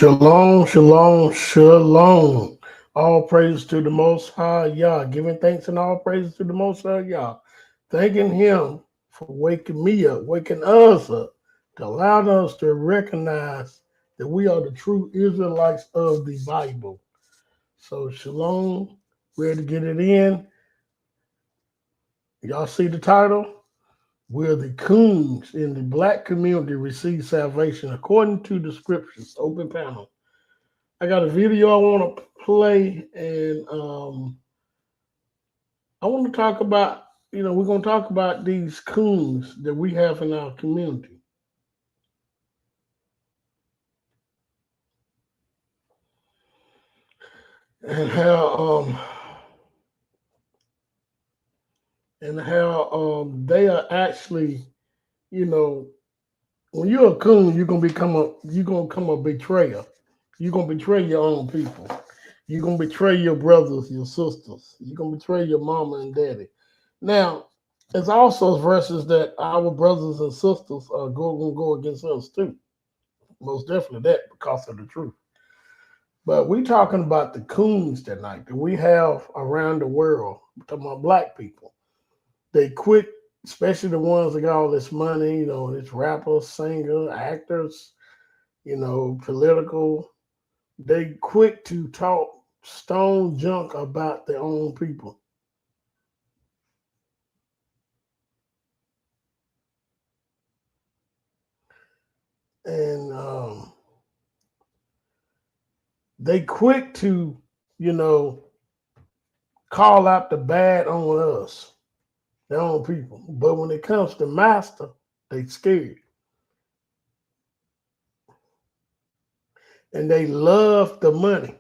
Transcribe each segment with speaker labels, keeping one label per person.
Speaker 1: Shalom, shalom, shalom. All praise to the Most High Yah. Giving thanks and all praises to the Most High Yah. Thanking Him for waking me up, waking us up, to allow us to recognize that we are the true Israelites of the Bible. So, shalom. Ready to get it in? Y'all see the title? Where the Coons in the black community receive salvation according to the scriptures. Open panel. I got a video I want to play, and I want to talk about, we're going to talk about these coons that we have in our community. And how they are actually, you know, when you're a coon, you're gonna become a betrayer. You're gonna betray your own people. You're gonna betray your brothers, your sisters. You're gonna betray your mama and daddy. Now, there's also verses that our brothers and sisters are gonna go against us too. Most definitely that because of the truth. But we're talking about the coons tonight that we have around the world. We're talking about black people. They quit, especially the ones that got all this money, this rappers, singers, actors, political. They quick to talk stone junk about their own people. And they quick to, you know, call out the bad on us, their own people. But when it comes to master, they scared. And they love the money.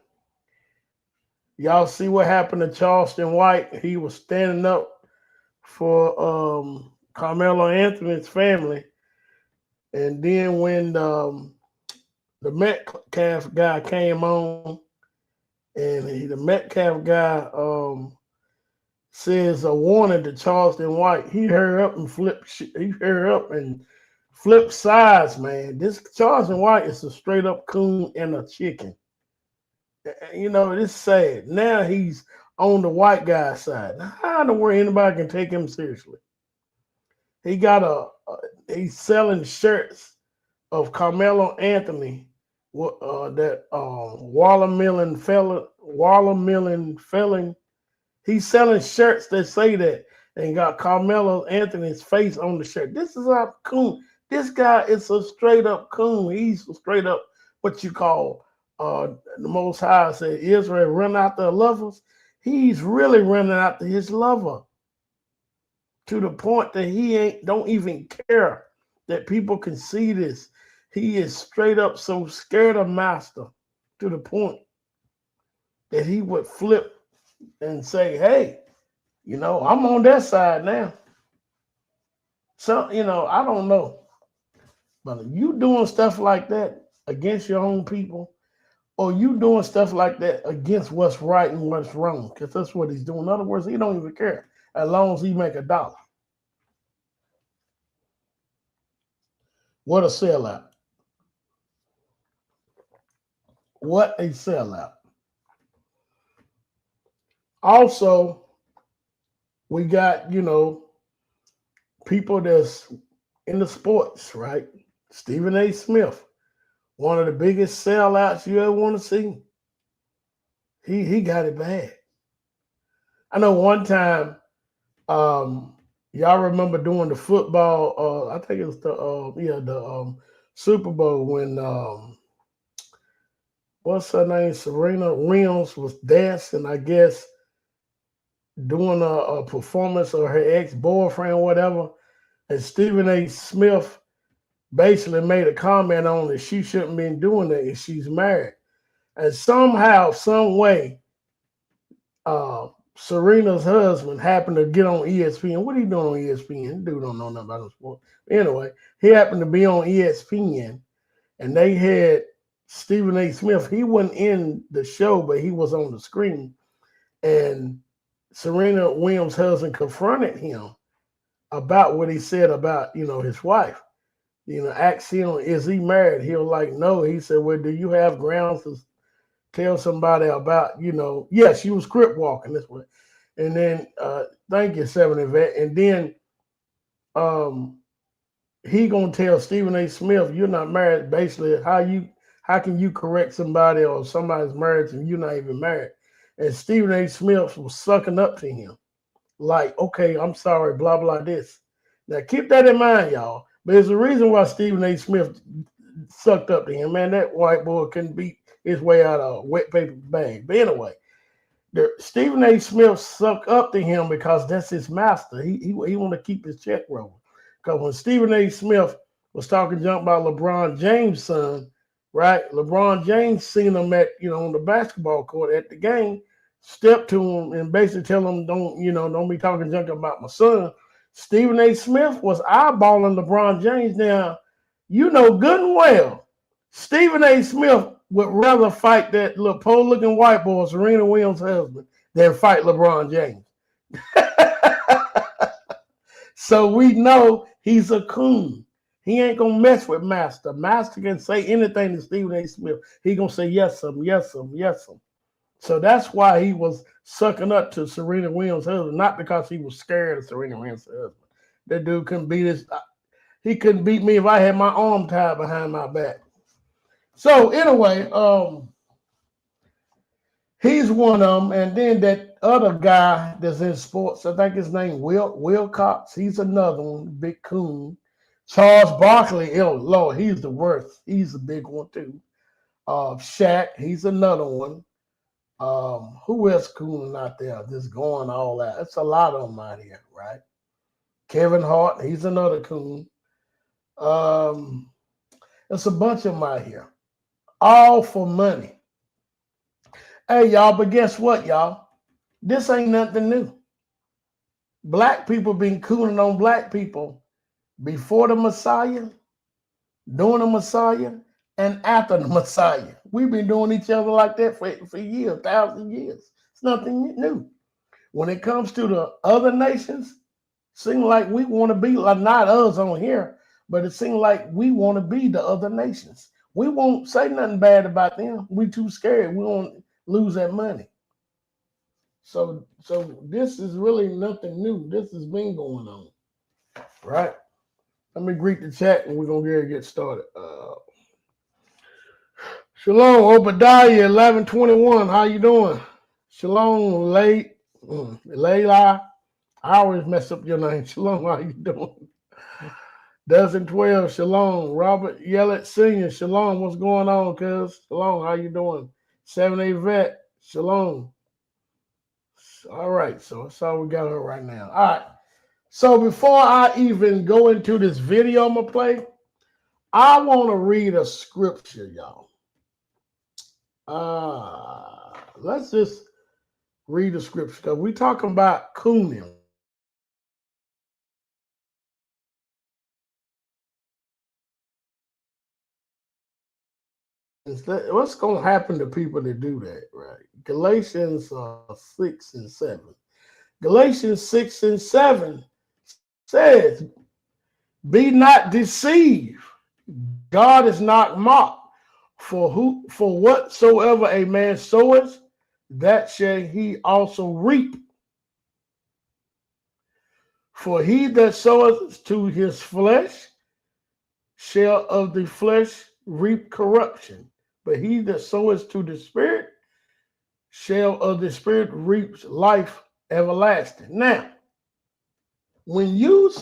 Speaker 1: Y'all see what happened to Charleston White? He was standing up for Carmelo Anthony's family. And then when the Metcalf guy came on, and the Metcalf guy says a warning to Charleston White, he hurry up and flip sides, man. This Charleston White is a straight up coon and a chicken. It's sad. Now he's on the white guy's side. Now, how in the world anybody can take him seriously? He got he's selling shirts of Carmelo Anthony, that watermelon felon. He's selling shirts that say that and got Carmelo Anthony's face on the shirt. This is a coon. This guy is a straight up coon. He's a straight up what you call the Most High said Israel run after lovers. He's really running after his lover to the point that he don't even care that people can see this. He is straight up so scared of master to the point that he would flip and say, hey, I'm on that side now. So, I don't know. But you doing stuff like that against your own people, or you doing stuff like that against what's right and what's wrong, because that's what he's doing. In other words, he don't even care as long as he make $1. What a sellout. What a sellout. Also, we got, people that's in the sports, right? Stephen A. Smith, one of the biggest sellouts you ever want to see. He got it bad. I know one time, y'all remember doing the football, I think it was the Super Bowl when what's her name? Serena Williams was dancing, I guess, doing a performance of her ex-boyfriend or whatever. And Stephen A. Smith basically made a comment on that she shouldn't be doing that if she's married. And somehow, some way, Serena's husband happened to get on ESPN. What are you doing on ESPN? Dude don't know nothing about sport. Anyway, he happened to be on ESPN, and they had Stephen A. Smith. He wasn't in the show, but he was on the screen. And Serena Williams' husband confronted him about what he said about, his wife. Ask him, is he married? He was like, no. He said, well, do you have grounds to tell somebody about, yes, she was crip walking this way. And then, thank you, 70 vet. And then um, he gonna tell Stephen A. Smith, you're not married. Basically, how can you correct somebody or somebody's marriage and you're not even married? And Stephen A. Smith was sucking up to him, like, okay, I'm sorry, blah blah this. Now keep that in mind, y'all. But there's a reason why Stephen A. Smith sucked up to him. Man, that white boy couldn't beat his way out of a wet paper bag. But anyway, Stephen A. Smith sucked up to him because that's his master. He want to keep his check rolling. Because when Stephen A. Smith was talking junk about LeBron James' son, right? LeBron James seen him at on the basketball court at the game, stepped to him and basically tell him don't be talking junk about my son. Stephen A. Smith was eyeballing LeBron James. Now, you know good and well, Stephen A. Smith would rather fight that little pole-looking white boy, Serena Williams' husband, than fight LeBron James. So we know he's a coon. He ain't gonna mess with Master. Master can say anything to Stephen A. Smith. He gonna say yes, some, yes, some, yes, some. So that's why he was sucking up to Serena Williams' husband, not because he was scared of Serena Williams' husband. That dude couldn't beat his. He couldn't beat me if I had my arm tied behind my back. So anyway, he's one of them, and then that other guy that's in sports, I think his name Will Cox. He's another one, big coon. Charles Barkley, oh Lord, he's the worst. He's a big one too. Shaq, he's another one. Who else cooning out there? Just going all out. It's a lot of them out here, right? Kevin Hart, he's another coon. Um, it's a bunch of them out here, all for money. Hey, y'all, but guess what, y'all? This ain't nothing new. Black people been cooning on black people before the Messiah, during the Messiah, and after the Messiah. We've been doing each other like that for years, 1,000 years. It's nothing new. When it comes to the other nations, seems like we want to be like not us on here, but it seems like we want to be the other nations. We won't say nothing bad about them. We too scared. We won't lose that money. So this is really nothing new. This has been going on, right? Let me greet the chat and we're gonna get started. Shalom, Obadiah 1121. How you doing? Shalom, Layla. I always mess up your name. Shalom, how you doing? Dozen 12. Shalom, Robert Yellett Senior. Shalom, what's going on, cuz? Shalom, how you doing? 7A Vet. Shalom. All right, so that's all we got her right now. All right. So before I even go into this video I'm gonna play, I want to read a scripture, y'all. Let's just read the scripture because we're talking about cooning. What's going to happen to people that do that, right? Galatians 6 and 7. Galatians 6 and 7 says, be not deceived. God is not mocked. For whatsoever a man soweth, that shall he also reap. For he that soweth to his flesh shall of the flesh reap corruption, but he that soweth to the Spirit shall of the Spirit reap life everlasting. Now, when you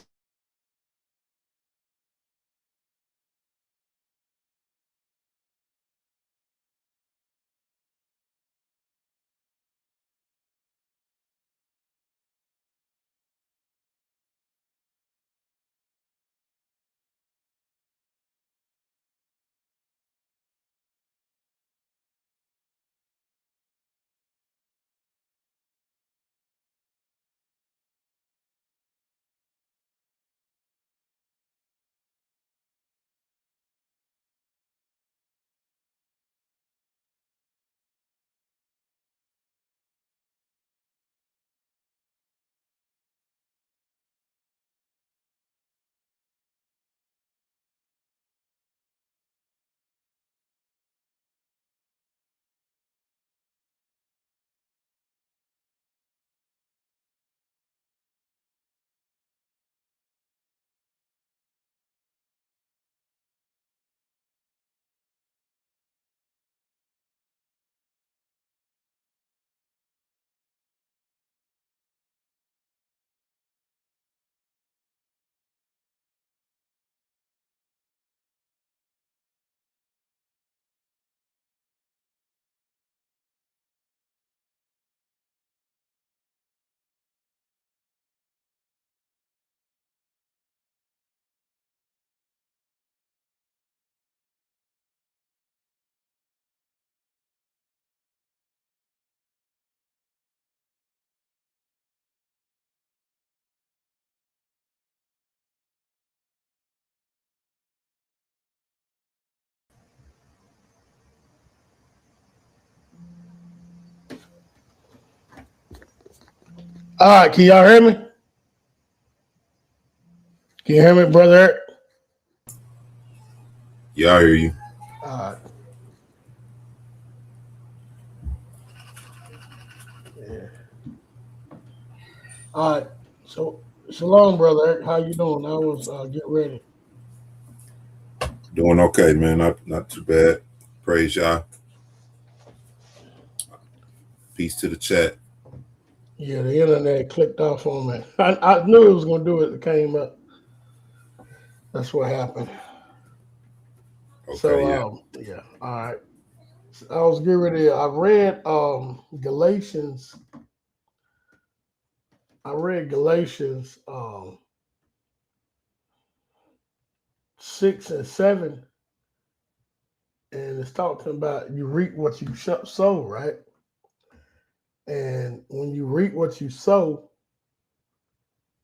Speaker 1: All right, can y'all hear me? Can you hear me, brother Eric?
Speaker 2: Yeah, I hear you.
Speaker 1: All right. Yeah. All right. So, shalom, brother Eric. How you doing? I was get ready.
Speaker 2: Doing okay, man. Not too bad. Praise y'all. Peace to the chat.
Speaker 1: Yeah, the internet clicked off on me. I knew it was gonna do it. It came up. That's what happened.
Speaker 2: Okay,
Speaker 1: So,
Speaker 2: yeah.
Speaker 1: yeah. All right. So I was getting ready. I read Galatians. I read Galatians 6 and 7, and it's talking about you reap what you sow, right? And when you reap what you sow,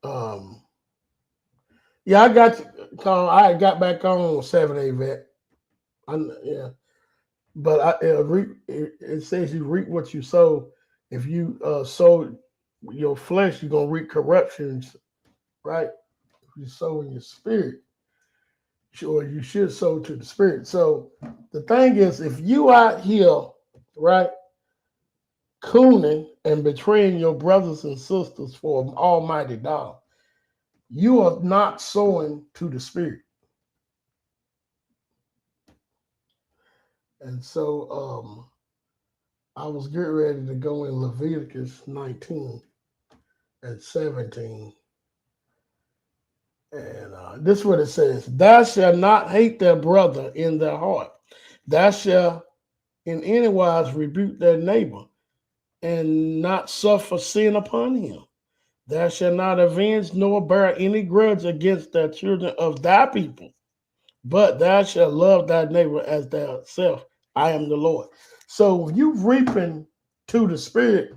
Speaker 1: um, yeah, I got you. I got back on 7A vet. Yeah, but it says you reap what you sow. If you sow your flesh, you're gonna reap corruptions, right? If you sow in your spirit, sure you should sow to the spirit. So the thing is, if you out here, right, cooning and betraying your brothers and sisters for an almighty dollar, you are not sowing to the spirit. And so I was getting ready to go in Leviticus 19 and 17. And this is what it says: Thou shalt not hate their brother in their heart. Thou shalt in any wise rebuke their neighbor and not suffer sin upon him. Thou shalt not avenge nor bear any grudge against the children of thy people, but thou shalt love thy neighbor as thyself. I am the Lord. So if you reaping to the spirit,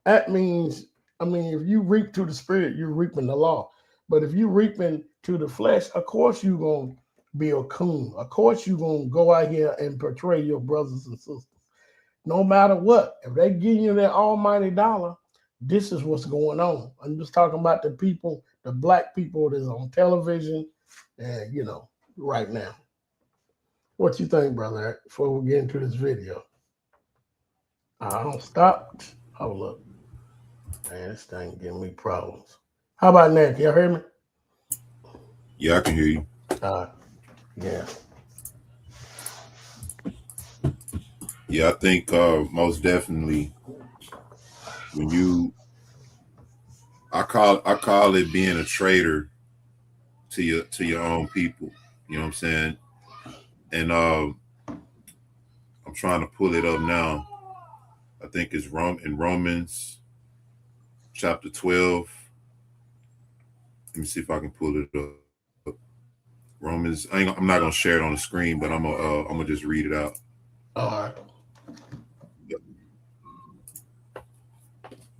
Speaker 1: that means, if you reap to the spirit, you're reaping the law. But if you reaping to the flesh, of course you're gonna be a coon. Of course you're gonna go out here and portray your brothers and sisters. No matter what, if they give you that almighty dollar, this is what's going on. I'm just talking about the people, the black people that's on television, and right now. What you think, brother? Before we get into this video, I don't stop. Hold up, man, this thing giving me problems. How about now? Can y'all hear me?
Speaker 2: Yeah, I can hear you.
Speaker 1: Uh, yeah.
Speaker 2: Yeah, I think most definitely when you I call it being a traitor to your own people. You know what I'm saying? And I'm trying to pull it up now. I think it's in Romans chapter 12. Let me see if I can pull it up. Romans. I'm not gonna share it on the screen, but I'm gonna just read it out.
Speaker 1: All right.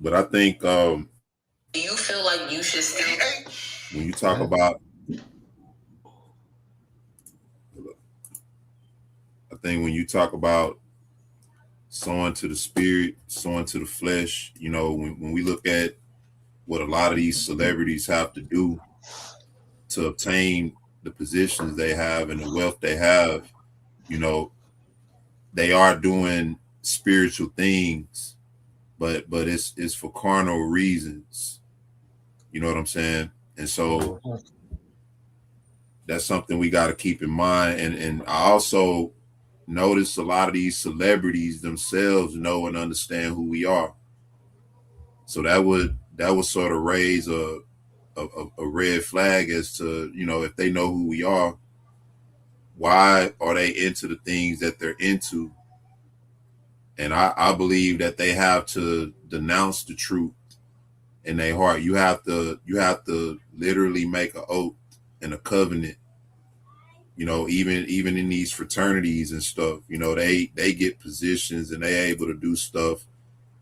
Speaker 2: But I think
Speaker 3: Do you feel like you should still?
Speaker 2: when you talk about, I think when you talk about sowing to the spirit, sowing to the flesh, when we look at what a lot of these celebrities have to do to obtain the positions they have and the wealth they have, you know, they are doing spiritual things, but it's for carnal reasons. You know what I'm saying? And so that's something we got to keep in mind. And I also notice a lot of these celebrities themselves know and understand who we are. So that would sort of raise a red flag as to, if they know who we are, why are they into the things that they're into? And I believe that they have to denounce the truth in their heart. You have to literally make an oath and a covenant. Even in these fraternities and stuff, they get positions and they able to do stuff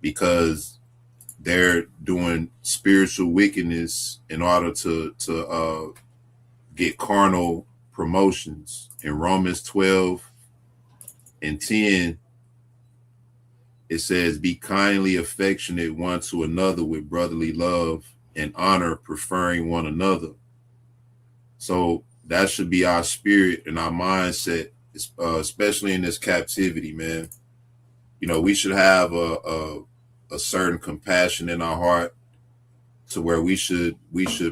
Speaker 2: because they're doing spiritual wickedness in order to get carnal promotions. In Romans 12 and 10, it says, "Be kindly affectionate one to another with brotherly love and honor, preferring one another." So that should be our spirit and our mindset, especially in this captivity, man. We should have a certain compassion in our heart to where we should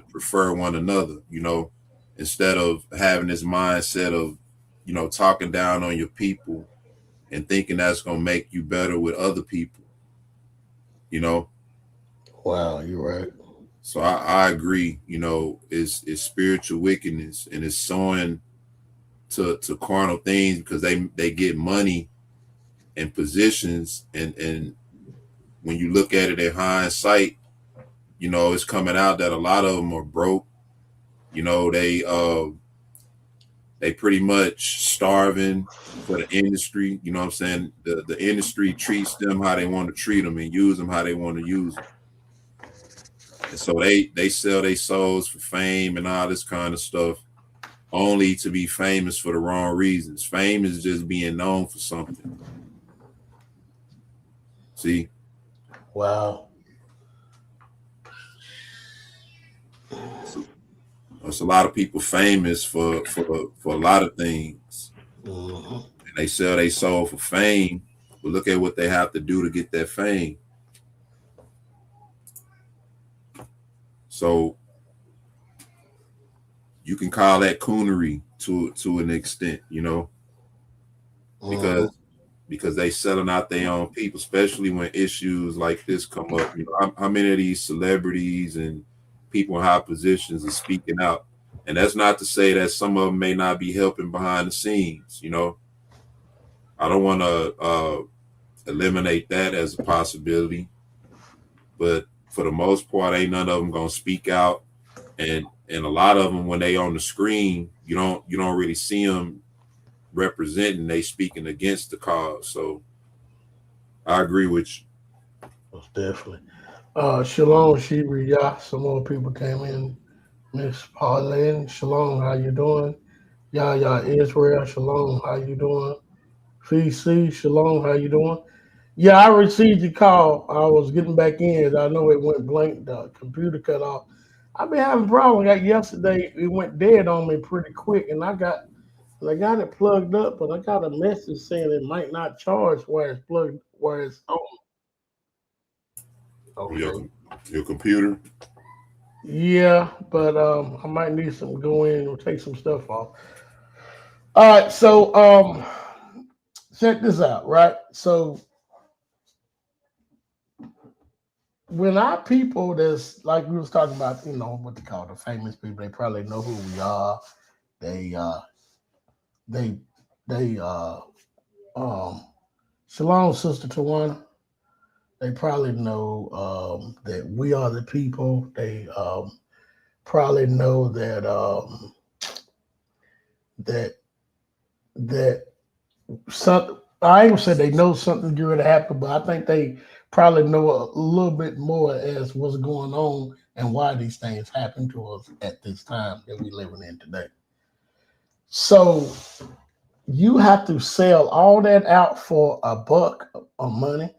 Speaker 2: prefer one another, instead of having this mindset of, talking down on your people and thinking that's gonna make you better with other people, you know.
Speaker 1: Wow, you're right.
Speaker 2: So I agree, it's spiritual wickedness, and it's sowing to carnal things because they get money and positions, and when you look at it in hindsight, it's coming out that a lot of them are broke. They pretty much starving for the industry. You know what I'm saying? The industry treats them how they want to treat them and use them how they want to use them. And so they sell their souls for fame and all this kind of stuff, only to be famous for the wrong reasons. Fame is just being known for something. See?
Speaker 1: Wow.
Speaker 2: So there's a lot of people famous for a lot of things.
Speaker 1: Mm-hmm.
Speaker 2: And they sell their soul for fame, but look at what they have to do to get that fame. So you can call that coonery to an extent,
Speaker 1: Mm-hmm.
Speaker 2: because they selling out their own people, especially when issues like this come up. How many of these celebrities and people in high positions are speaking out? And that's not to say that some of them may not be helping behind the scenes. I don't want to eliminate that as a possibility, but for the most part, ain't none of them gonna speak out. And a lot of them, when they on the screen, you don't really see them representing. They speaking against the cause. So I agree with you.
Speaker 1: Most definitely. Shalom, Shibri. Some more people came in. Miss Pauline, Shalom, how you doing? Yah Israel, Shalom, how you doing? VC, Shalom, how you doing? Yeah, I received your call. I was getting back in. I know it went blank. The computer cut off. I've been having problems. Like yesterday, it went dead on me pretty quick, and I got it plugged up, but I got a message saying it might not charge where it's plugged, where it's on.
Speaker 2: Your
Speaker 1: Okay.
Speaker 2: your computer.
Speaker 1: Yeah, but I might need some go in or take some stuff off. All right, so check this out, right? So when our people that's like we was talking about, what they call the famous people, they probably know who we are. They they they um Shalom, Sister Tawana. They probably know that we are the people. They probably know that that some I ain't gonna say they know something going to happen, but I think they probably know a little bit more as what's going on and why these things happen to us at this time that we living in today. So you have to sell all that out for a buck of money.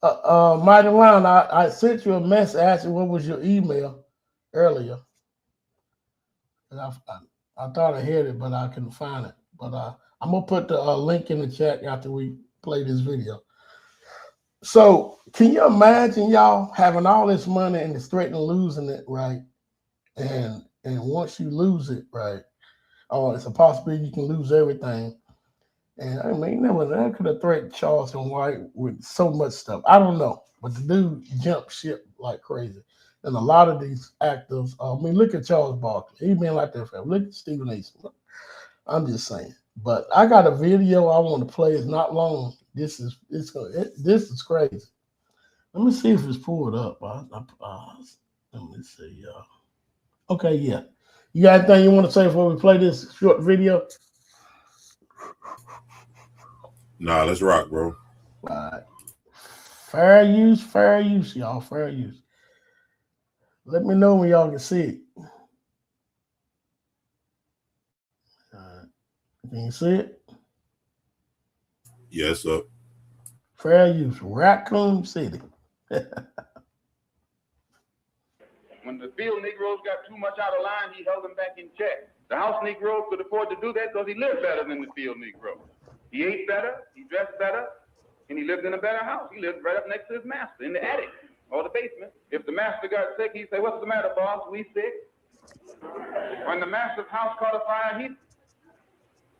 Speaker 1: Mighty Ron, I sent you a message asking what was your email earlier. And I thought I had it, but I couldn't find it. But I'm gonna put the link in the chat after we play this video. So can you imagine y'all having all this money and threatening losing it, right? And once you lose it, right? Oh, it's a possibility you can lose everything. And I mean, that could have threatened Charleston White with so much stuff. I don't know, but the dude jumped ship like crazy. And a lot of these actors, look at Charles Barkley. He been like that forever. Look at Stephen A. Smith. I'm just saying. But I got a video I want to play. It's not long. This is crazy. Let me see if it's pulled up. Let me see. Okay, yeah. You got anything you want to say before we play this short video?
Speaker 2: Nah, let's rock, bro.
Speaker 1: All right. Fair use, y'all. Fair use. Let me know when y'all can see it. All right. Can you see it?
Speaker 2: Yes, up.
Speaker 1: Fair use. Raccoon City.
Speaker 4: When the field Negroes got too much out of line, he held them back in check. The house Negro could afford to do that because he lived better than the field Negro. He ate better, he dressed better, and he lived in a better house. He lived right up next to his master in the attic or the basement. If the master got sick, he'd say, "What's the matter, boss? We sick?" When the master's house caught a fire, he'd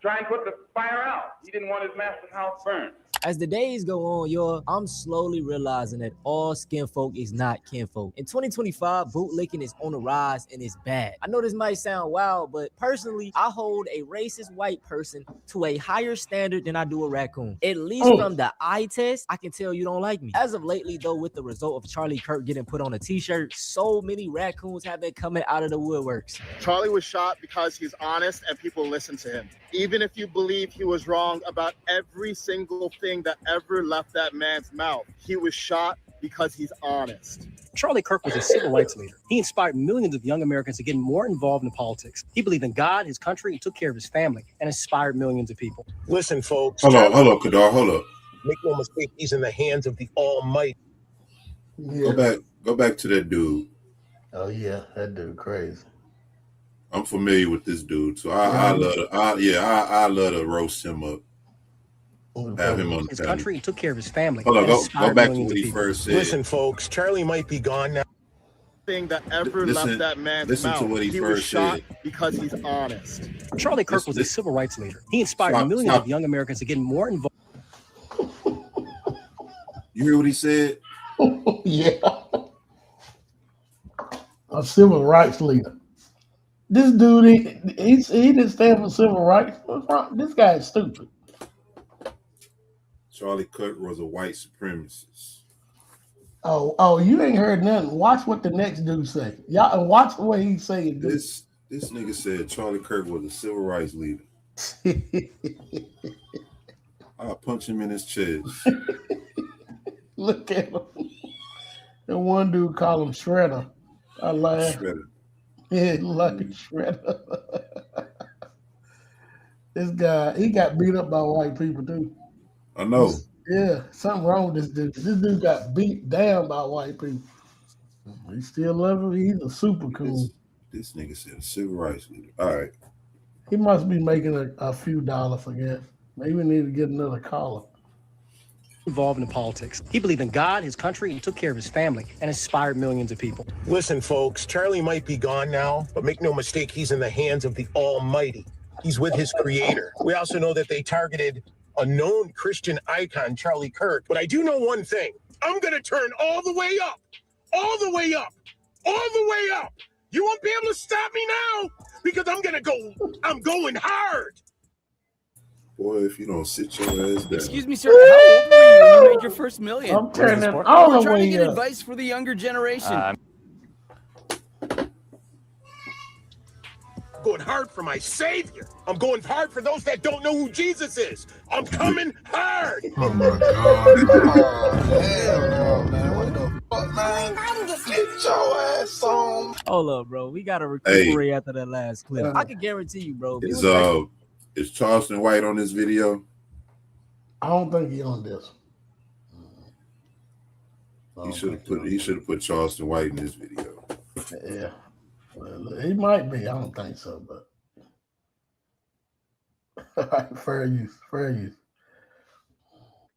Speaker 4: try and put the fire out. He didn't want his master's house burned.
Speaker 5: As the days go on, y'all, I'm slowly realizing that all skin folk is not kinfolk. In 2025, bootlicking is on the rise and it's bad. I know this might sound wild, but personally, I hold a racist white person to a higher standard than I do a raccoon. At least from the eye test, I can tell you don't like me. As of lately, though, with the result of Charlie Kirk getting put on a t-shirt, so many raccoons have been coming out of the woodworks.
Speaker 6: Charlie was shot because he's honest and people listen to him. Even if you believe he was wrong about every single thing that ever left that man's mouth, he was shot because he's honest.
Speaker 7: Charlie Kirk was a civil rights leader. He inspired millions of young Americans to get more involved in politics. He believed in God, his country, he took care of his family, and inspired millions of people.
Speaker 8: Listen, folks.
Speaker 2: Hold on, Kadar, hold up.
Speaker 8: Make no mistake, he's in the hands of the Almighty.
Speaker 1: Yeah.
Speaker 2: Go back to that dude.
Speaker 1: Oh yeah, that dude crazy.
Speaker 2: I'm familiar with this dude, so I love to roast him up. Have him on
Speaker 7: his
Speaker 2: the
Speaker 7: country, he took care of his family.
Speaker 2: Hold on, go back to what he first said.
Speaker 8: Listen, folks, Charlie might be gone now.
Speaker 6: Thing that ever left that man's
Speaker 2: listen
Speaker 6: mouth,
Speaker 2: to what he
Speaker 6: was
Speaker 2: first
Speaker 6: shot
Speaker 2: said.
Speaker 6: because he's honest.
Speaker 7: Charlie Kirk was a civil rights leader. He inspired millions of young Americans to get more involved.
Speaker 2: You hear what he said?
Speaker 1: Yeah. A civil rights leader. This dude, he didn't stand for civil rights. What's wrong? This guy is stupid.
Speaker 2: Charlie Kirk was a white supremacist.
Speaker 1: Oh, you ain't heard nothing. Watch what the next dude say. Y'all watch what he said.
Speaker 2: This nigga said Charlie Kirk was a civil rights leader. I'll punch him in his chest.
Speaker 1: Look at him. And one dude called him Shredder. I laugh.
Speaker 2: Shredder.
Speaker 1: Yeah, like a shredder. This guy, he got beat up by white people too.
Speaker 2: I know.
Speaker 1: Yeah, something wrong with this dude. This dude got beat down by white people. He still love him. He's a super cool.
Speaker 2: This nigga said a civil rights leader. All right.
Speaker 1: He must be making a few dollars, I guess. Maybe we need to get another caller.
Speaker 7: Involved in politics. He believed in God, his country, he took care of his family, and inspired millions of people.
Speaker 8: Listen, folks, Charlie might be gone now, but make no mistake, he's in the hands of the Almighty. He's with his creator. We also know that they targeted a known Christian icon, Charlie Kirk. But I do know one thing. I'm going to turn all the way up, all the way up, all the way up. You won't be able to stop me now because I'm going hard.
Speaker 2: Boy, if you don't sit your ass down.
Speaker 9: Excuse me, sir. How old were you when you made your first million?
Speaker 1: I'm turning all
Speaker 9: We're
Speaker 1: the
Speaker 9: trying to
Speaker 1: way
Speaker 9: get
Speaker 1: up.
Speaker 9: advice for the younger generation.
Speaker 8: Going hard for my savior. I'm going hard for those that don't know who Jesus is. I'm coming hard.
Speaker 10: Oh my God. Hell no, man. What the fuck, man? Get your ass on.
Speaker 5: Hold up, bro. We gotta recuperate after that last clip. I can guarantee you, bro.
Speaker 2: Is Charleston White on this video?
Speaker 1: I don't think he on this.
Speaker 2: He should have put Charleston White in this video.
Speaker 1: Yeah. Well, he might be. I don't think so, but fair use.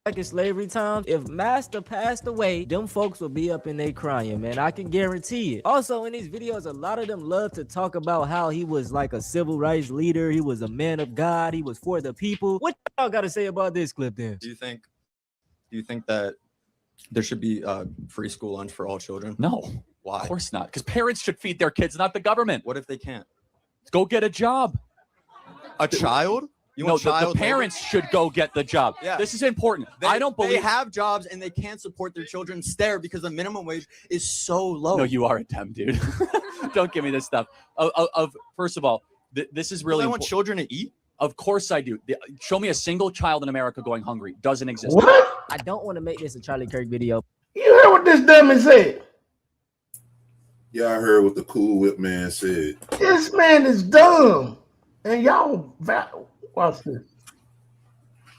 Speaker 5: Like in slavery times, if master passed away, them folks will be up in there crying, man. I can guarantee it. Also, in these videos, a lot of them love to talk about how he was like a civil rights leader. He was a man of God. He was for the people. What y'all got to say about this clip then?
Speaker 11: Do you think that there should be free school lunch for all children?
Speaker 12: No.
Speaker 11: Why?
Speaker 12: Of course not. Because parents should feed their kids, not the government.
Speaker 11: What if they can't?
Speaker 12: Go get a job.
Speaker 11: A child?
Speaker 12: The parents should go get the job.
Speaker 11: Yeah.
Speaker 12: This is important. I don't believe
Speaker 11: they have jobs and they can't support their children there because the minimum wage is so low.
Speaker 12: No, you are a temp, dude. Don't give me this stuff. First of all, this is really.
Speaker 11: I want children to eat.
Speaker 12: Of course I do. Show me a single child in America going hungry. Doesn't exist.
Speaker 1: What?
Speaker 5: I don't want to make this a Charlie Kirk video.
Speaker 1: You heard what this dummy said?
Speaker 2: Yeah, I heard what the Cool Whip man said.
Speaker 1: This man is dumb. And y'all, watch this.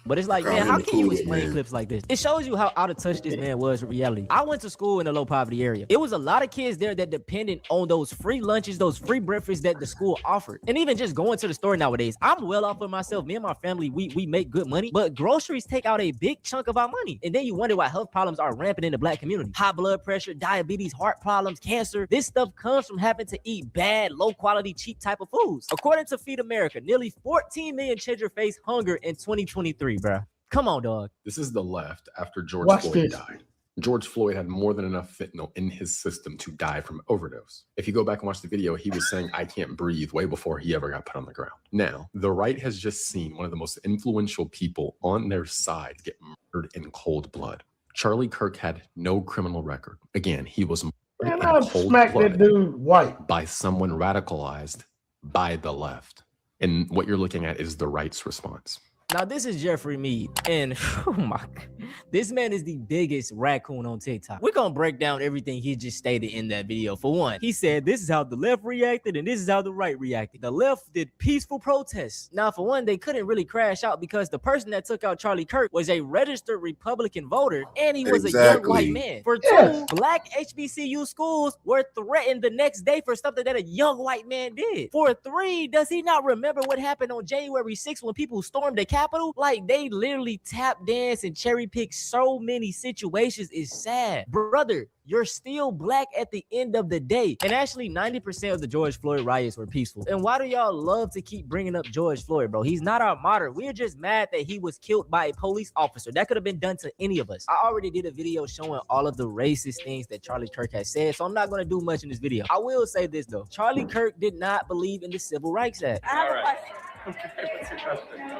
Speaker 5: But it's like,
Speaker 2: call
Speaker 5: man,
Speaker 2: him
Speaker 5: how
Speaker 2: the
Speaker 5: can you
Speaker 2: Kool-Aid
Speaker 5: explain
Speaker 2: man.
Speaker 5: clips like this? It shows you how out of touch this man was with reality. I went to school in a low poverty area. It was a lot of kids there that depended on those free lunches, those free breakfasts that the school offered. And even just going to the store nowadays, I'm well off for myself. Me and my family, we make good money, but groceries take out a big chunk of our money. And then you wonder why health problems are rampant in the black community. High blood pressure, diabetes, heart problems, cancer. This stuff comes from having to eat bad, low quality, cheap type of foods. According to Feed America, nearly 14 million children face hunger in 2023, bro. Come on, dog.
Speaker 13: This is the left after George
Speaker 1: Watch
Speaker 13: Floyd
Speaker 1: this.
Speaker 13: died. George Floyd had more than enough fentanyl in his system to die from overdose. If you go back and watch the video, he was saying, I can't breathe, way before he ever got put on the ground. Now, the right has just seen one of the most influential people on their side get murdered in cold blood. Charlie Kirk had no criminal record. Again, he was murdered
Speaker 1: Man,
Speaker 13: in
Speaker 1: I'd
Speaker 13: cold
Speaker 1: smack
Speaker 13: blood
Speaker 1: that dude white.
Speaker 13: by someone radicalized by the left. And what you're looking at is the right's response.
Speaker 5: Now, this is Jeffrey Mead, and oh my God, this man is the biggest raccoon on TikTok. We're gonna break down everything he just stated in that video. For one, he said this is how the left reacted and this is how the right reacted. The left did peaceful protests. Now, for one, they couldn't really crash out because the person that took out Charlie Kirk was a registered Republican voter and he was a young white man. For two, black HBCU schools were threatened the next day for something that a young white man did. For three, does he not remember what happened on January 6th when people stormed the Capitol? Like, they literally tap dance and cherry pick so many situations. It's sad. Brother, you're still black at the end of the day. And actually, 90% of the George Floyd riots were peaceful. And why do y'all love to keep bringing up George Floyd, bro? He's not our martyr. We're just mad that he was killed by a police officer. That could have been done to any of us. I already did a video showing all of the racist things that Charlie Kirk has said, so I'm not going to do much in this video. I will say this, though. Charlie Kirk did not believe in the Civil Rights Act.
Speaker 14: I have a question.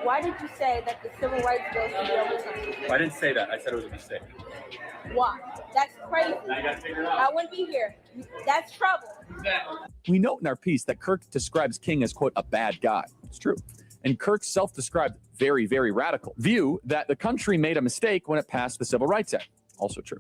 Speaker 14: Why did you say that the civil rights bill should be overturned?
Speaker 12: I didn't say that. I said it was a mistake.
Speaker 14: Why? That's crazy. I wouldn't be here. That's trouble.
Speaker 12: We note in our piece that Kirk describes King as, quote, a bad guy. It's true. And Kirk's self-described very, very radical view that the country made a mistake when it passed the Civil Rights Act. Also true.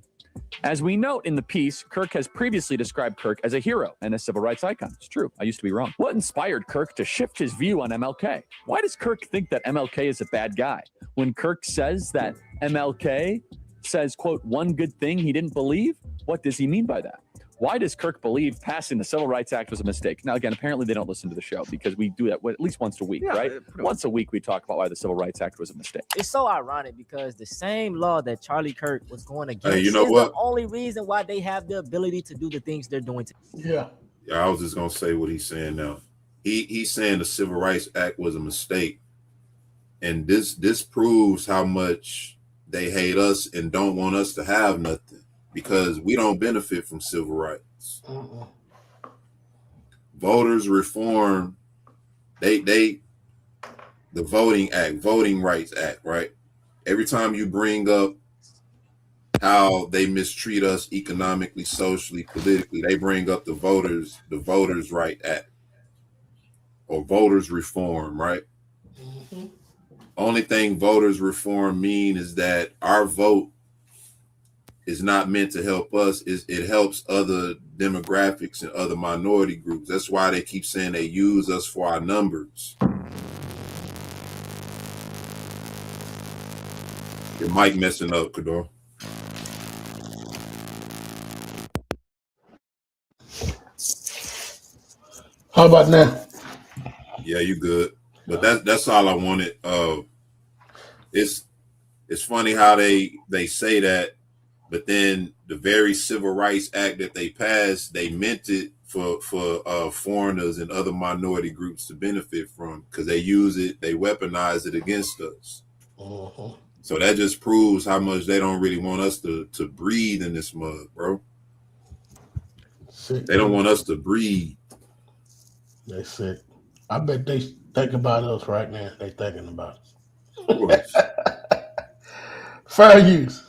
Speaker 12: As we note in the piece, Kirk has previously described Kirk as a hero and a civil rights icon. It's true. I used to be wrong. What inspired Kirk to shift his view on MLK? Why does Kirk think that MLK is a bad guy? When Kirk says that MLK says, quote, one good thing he didn't believe, what does he mean by that? Why does Kirk believe passing the Civil Rights Act was a mistake? Now, again, apparently they don't listen to the show because we do that at least once a week, right? Once a week, we talk about why the Civil Rights Act was a mistake.
Speaker 5: It's so ironic because the same law that Charlie Kirk was going against
Speaker 2: you know
Speaker 5: is
Speaker 2: what?
Speaker 5: the only reason why they have the ability to do the things they're doing.
Speaker 1: Yeah,
Speaker 2: I was just gonna say what he's saying now. He's saying the Civil Rights Act was a mistake, and this proves how much they hate us and don't want us to have nothing because we don't benefit from civil rights. Voters reform, the Voting Rights Act, right? Every time you bring up how they mistreat us economically, socially, politically, they bring up the Voters Right Act or voters reform, right? Only thing voters reform mean is that our vote is not meant to help us. It helps other demographics and other minority groups. That's why they keep saying they use us for our numbers. Your mic messing up, Kador.
Speaker 1: How about now?
Speaker 2: Yeah, you good. But that's all I wanted. It's funny how they say that, but then the very Civil Rights Act that they passed, they meant it for foreigners and other minority groups to benefit from because they use it, they weaponize it against us. So that just proves how much they don't really want us to breathe in this mud, bro. They don't want us to breathe.
Speaker 1: They sick. I bet they think about us right now. They thinking about us.
Speaker 2: Of course.
Speaker 1: Fair use.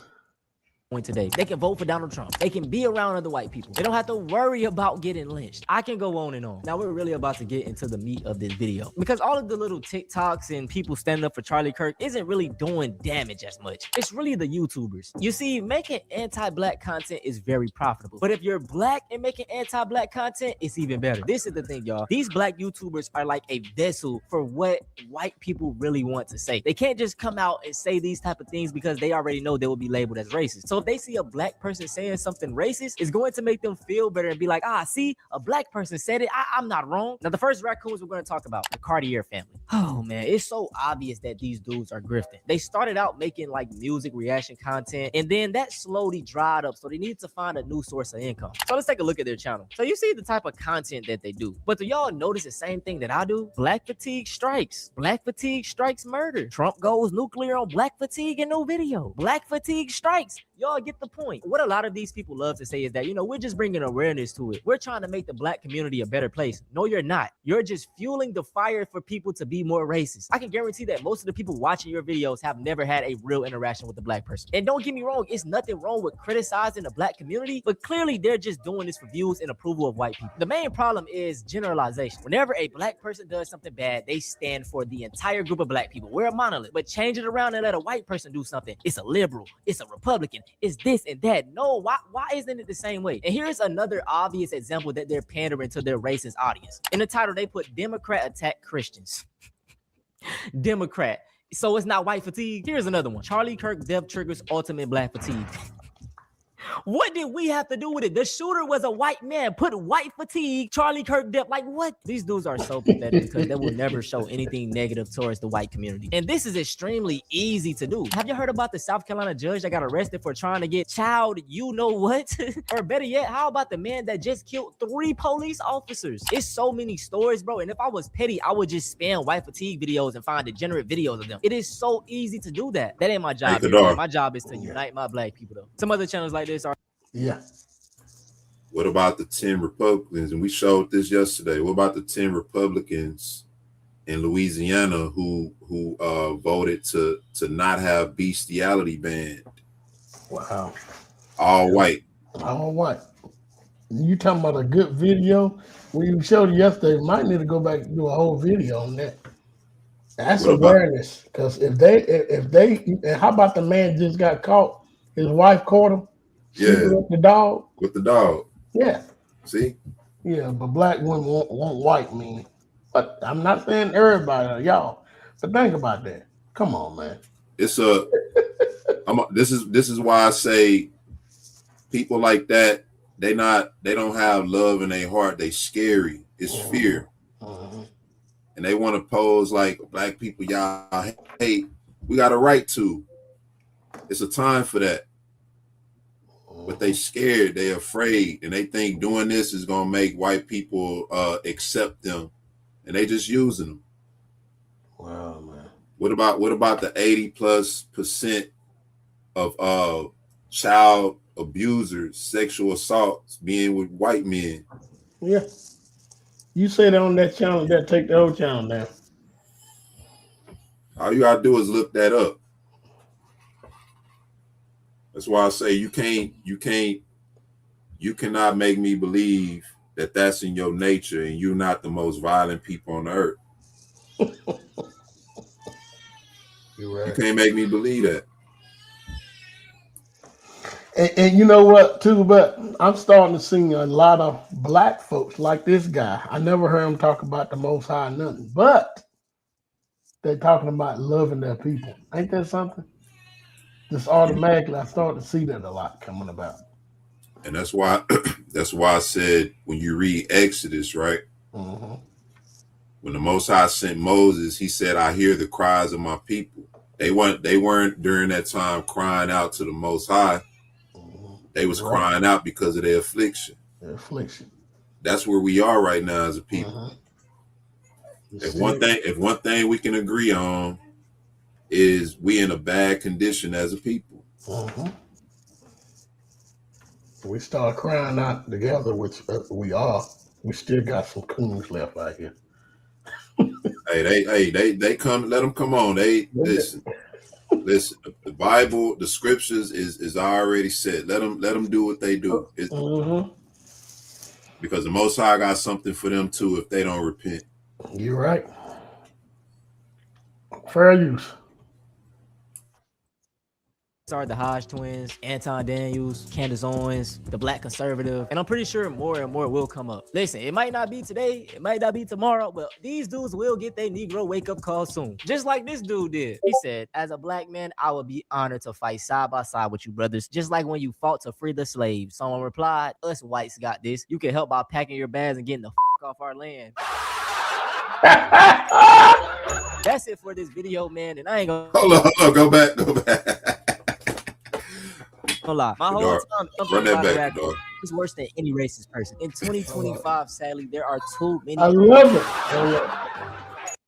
Speaker 5: today. They can vote for Donald Trump. They can be around other white people. They don't have to worry about getting lynched. I can go on and on. Now we're really about to get into the meat of this video because all of the little TikToks and people standing up for Charlie Kirk isn't really doing damage as much. It's really the YouTubers. You see, making anti-black content is very profitable. But if you're black and making anti-black content, it's even better. This is the thing, y'all. These black YouTubers are like a vessel for what white people really want to say. They can't just come out and say these type of things because they already know they will be labeled as racist. So if they see a black person saying something racist, it's going to make them feel better and be like, see, a black person said it. I'm not wrong. Now, the first raccoons we're going to talk about, the Cartier family. Oh, man, it's so obvious that these dudes are grifting. They started out making like music reaction content, and then that slowly dried up, so they needed to find a new source of income. So let's take a look at their channel. So you see the type of content that they do. But do y'all notice the same thing that I do? Black fatigue strikes. Black fatigue strikes murder. Trump goes nuclear on black fatigue in no video. Black fatigue strikes. Y'all get the point. What a lot of these people love to say is that, we're just bringing awareness to it. We're trying to make the black community a better place. No, you're not. You're just fueling the fire for people to be more racist. I can guarantee that most of the people watching your videos have never had a real interaction with the black person. And don't get me wrong, it's nothing wrong with criticizing the black community, but clearly they're just doing this for views and approval of white people. The main problem is generalization. Whenever a black person does something bad, they stand for the entire group of black people. We're a monolith, but change it around and let a white person do something. It's a liberal, it's a Republican, it's this and that. No, why isn't it the same way? And here's another obvious example that they're pandering to their racist audience. In the title, they put Democrat attack Christians. Democrat. So it's not white fatigue. Here's another one. Charlie Kirk death triggers ultimate black fatigue. What did we have to do with it? The shooter was a white man. Put white fatigue, Charlie Kirk death. Like what? These dudes are so pathetic because they will never show anything negative towards the white community. And this is extremely easy to do. Have you heard about the South Carolina judge that got arrested for trying to get child you know what? Or better yet, how about the man that just killed 3 police officers? It's so many stories, bro. And if I was petty, I would just spam white fatigue videos and find degenerate videos of them. It is so easy to do that. That ain't my job. My job is to unite my black people, though. Some other channels like this are.
Speaker 1: Yeah.
Speaker 2: What about the 10 Republicans? And we showed this yesterday. What about the 10 Republicans in Louisiana who voted to not have bestiality banned?
Speaker 1: Wow.
Speaker 2: All white.
Speaker 1: All white. You talking about a good video? When you showed it yesterday, might need to go back and do a whole video on that. That's awareness. Because if they, and how about the man just got caught? His wife caught him.
Speaker 2: Yeah.
Speaker 1: With the dog.
Speaker 2: With the dog.
Speaker 1: Yeah.
Speaker 2: See?
Speaker 1: Yeah, but black women want white men. But I'm not saying everybody, y'all. But think about that. Come on, man.
Speaker 2: It's this is why I say people like that, they don't have love in their heart. They scary. It's fear. And they want to pose like black people, y'all hate. We got a right to. It's a time for that. But they scared, they afraid, and they think doing this is gonna make white people accept them, and they just using them.
Speaker 1: Wow, man.
Speaker 2: What about the 80+% of child abusers, sexual assaults being with white men?
Speaker 1: Yeah. You say that on that channel, that take the whole channel down.
Speaker 2: All you gotta do is look that up. That's why I say you cannot make me believe that that's in your nature and you're not the most violent people on the earth.
Speaker 1: You're right.
Speaker 2: You can't make me believe that.
Speaker 1: And you know what, too, but I'm starting to see a lot of black folks like this guy. I never heard him talk about the Most High, nothing, but they're talking about loving their people. Ain't that something? Just automatically, I started to see that a lot coming about.
Speaker 2: And that's why I said when you read Exodus, right?
Speaker 1: Mm-hmm.
Speaker 2: When the Most High sent Moses, he said, "I hear the cries of my people." They weren't during that time crying out to the Most High. They was crying out because of their affliction.
Speaker 1: Their affliction.
Speaker 2: That's where we are right now as a people. If one thing we can agree on is we in a bad condition as a people.
Speaker 1: We start crying out together, which we are. We still got some coons left out here.
Speaker 2: Hey, they come. Let them come on. They listen. The Bible, the scriptures is already set. Let them do what they do. Because the Most High got something for them too if they don't repent.
Speaker 1: You're right. Fair use.
Speaker 5: Are the Hodge twins, Anton Daniels, Candace Owens, the Black Conservative, and I'm pretty sure more and more will come up. Listen, it might not be today, it might not be tomorrow, but these dudes will get their Negro wake-up call soon, just like this dude did. He said, as a black man, I would be honored to fight side by side with you brothers, just like when you fought to free the slaves. Someone replied, us whites got this. You can help by packing your bags and getting the off our land. That's it for this video, man, and I ain't gonna...
Speaker 2: Hold on, go back.
Speaker 5: Lie. My whole time
Speaker 2: run that back,
Speaker 5: is worse than any racist person. In 2025, sadly, there are too many.
Speaker 1: I love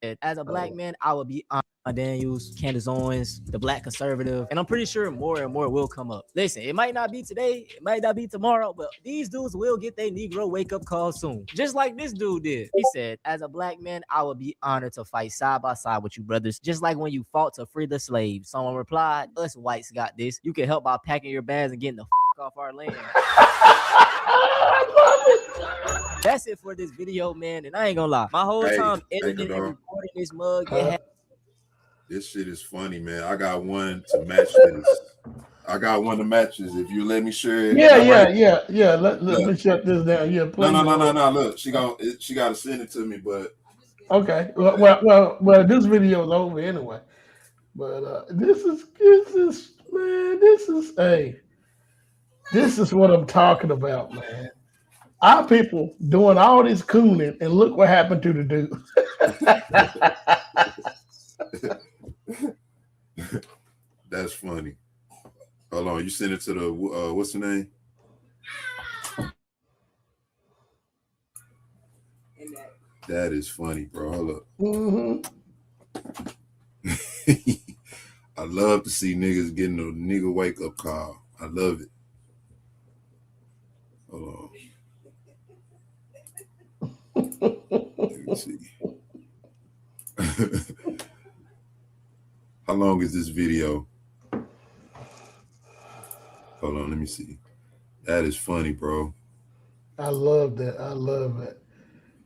Speaker 1: it.
Speaker 5: As a black man, I would be Anton Daniels, Candace Owens, the Black Conservative, and I'm pretty sure more and more will come up. Listen, it might not be today, it might not be tomorrow, but these dudes will get their Negro wake-up call soon, just like this dude did. He said, as a black man, I would be honored to fight side by side with you brothers, just like when you fought to free the slaves. Someone replied, us whites got this. You can help by packing your bags and getting the off our land. That's it for this video, man, and I ain't gonna lie. My whole time editing and recording this mug,
Speaker 2: this shit is funny, man. I got one to match this. If you let me share it.
Speaker 1: Yeah. Let me shut this down. Yeah, please.
Speaker 2: No. Look, she got to send it to me, but
Speaker 1: okay. Well, this video is over anyway. But this is what I'm talking about, man. Our people doing all this cooning, and look what happened to the dude.
Speaker 2: That's funny. Hold on, you sent it to the what's the name? That is funny, bro. Hold up. I love to see niggas getting a nigga wake up call. I love it. Hold on. Let me see. How long is this video? Hold on, let me see. That is funny, bro.
Speaker 1: I love that. I love it.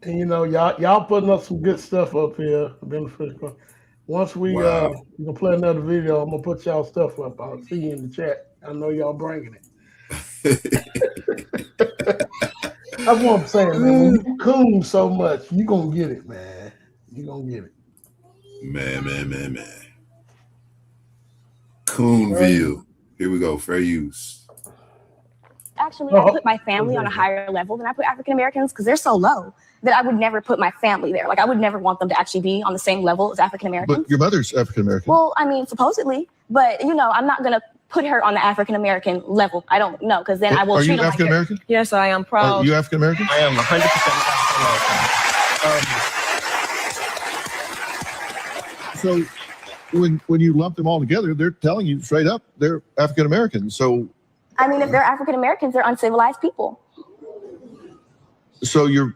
Speaker 1: And you know, y'all putting up some good stuff up here. Once we gonna play another video, I'm gonna put y'all stuff up. I'll see you in the chat. I know y'all bringing it. That's what I'm saying, man. When you coon so much, you gonna get it, man. You gonna get it.
Speaker 2: Man. Coonville. Here we go. Fair use.
Speaker 14: Actually, I put my family on a higher level than I put African Americans because they're so low that I would never put my family there. Like, I would never want them to actually be on the same level as African Americans.
Speaker 15: But your mother's African American.
Speaker 14: Well, I mean, supposedly, but you know, I'm not gonna put her on the African American level. I don't know, because then I will.
Speaker 15: Are
Speaker 14: treat
Speaker 15: you
Speaker 14: her
Speaker 15: African American?
Speaker 14: Like yes, I am proud.
Speaker 15: Are you African American?
Speaker 16: I am 100% African American.
Speaker 15: So when you lump them all together, they're telling you straight up they're African American. So
Speaker 14: I mean, if they're African Americans, they're uncivilized people.
Speaker 15: So you're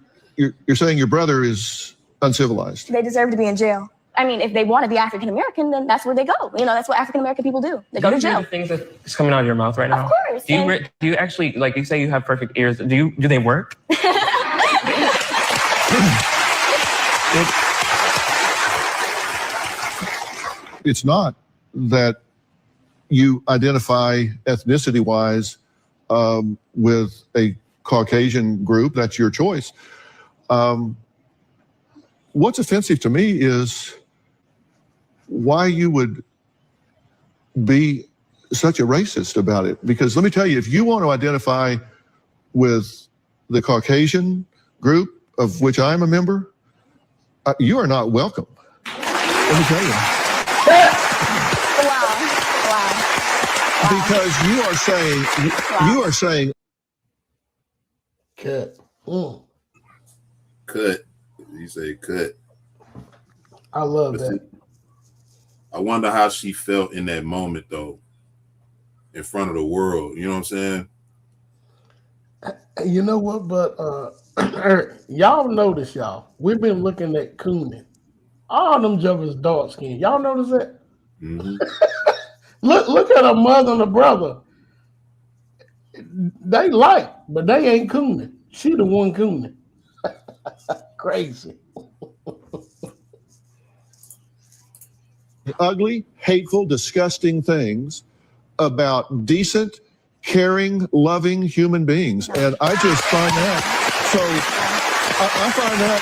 Speaker 15: saying your brother is uncivilized?
Speaker 14: They deserve to be in jail. I mean, if they want to be African American, then that's where they go. You know, that's what African American people do. They go to jail.
Speaker 16: The things that's coming out of your mouth right now.
Speaker 14: Of course.
Speaker 16: Do you actually, like you say you have perfect ears? Do they work?
Speaker 15: It's not that you identify ethnicity-wise with a Caucasian group. That's your choice. What's offensive to me is why you would be such a racist about it. Because let me tell you, if you want to identify with the Caucasian group, of which I'm a member, you are not welcome. Let me tell you.
Speaker 14: Wow.
Speaker 15: Because you are saying
Speaker 1: cut.
Speaker 2: Cut. You say cut.
Speaker 1: I love that.
Speaker 2: I wonder how she felt in that moment, though, in front of the world. You know what I'm saying?
Speaker 1: You know what? But y'all notice, y'all. We've been looking at Coonan. All them jumpers dark skin. Y'all notice that?
Speaker 2: Mm-hmm.
Speaker 1: Look at her mother and her brother. They like, but they ain't cooning. She the one cooning. Crazy.
Speaker 15: Ugly, hateful, disgusting things about decent, caring, loving human beings. And I just find that so, I find that,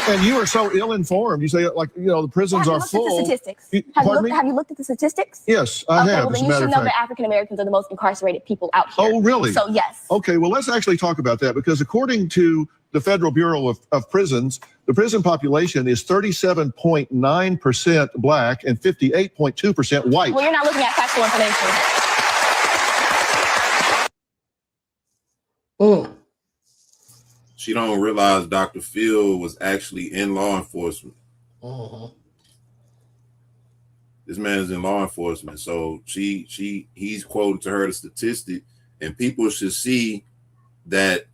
Speaker 15: and you are so ill-informed. You say, like, the prisons are full.
Speaker 14: Have you looked at the statistics?
Speaker 15: Yes, I have.
Speaker 14: Well, then you should know that African Americans are the most incarcerated people out here.
Speaker 15: Oh, really?
Speaker 14: So, yes.
Speaker 15: Okay, well, let's actually talk about that, because according to the Federal Bureau of Prisons, the prison population is 37.9% black and 58.2% white.
Speaker 14: Well, you're not looking at factual information.
Speaker 2: She don't realize Dr. Phil was actually in law enforcement. This man is in law enforcement, so he's quoting to her the statistic, and people should see that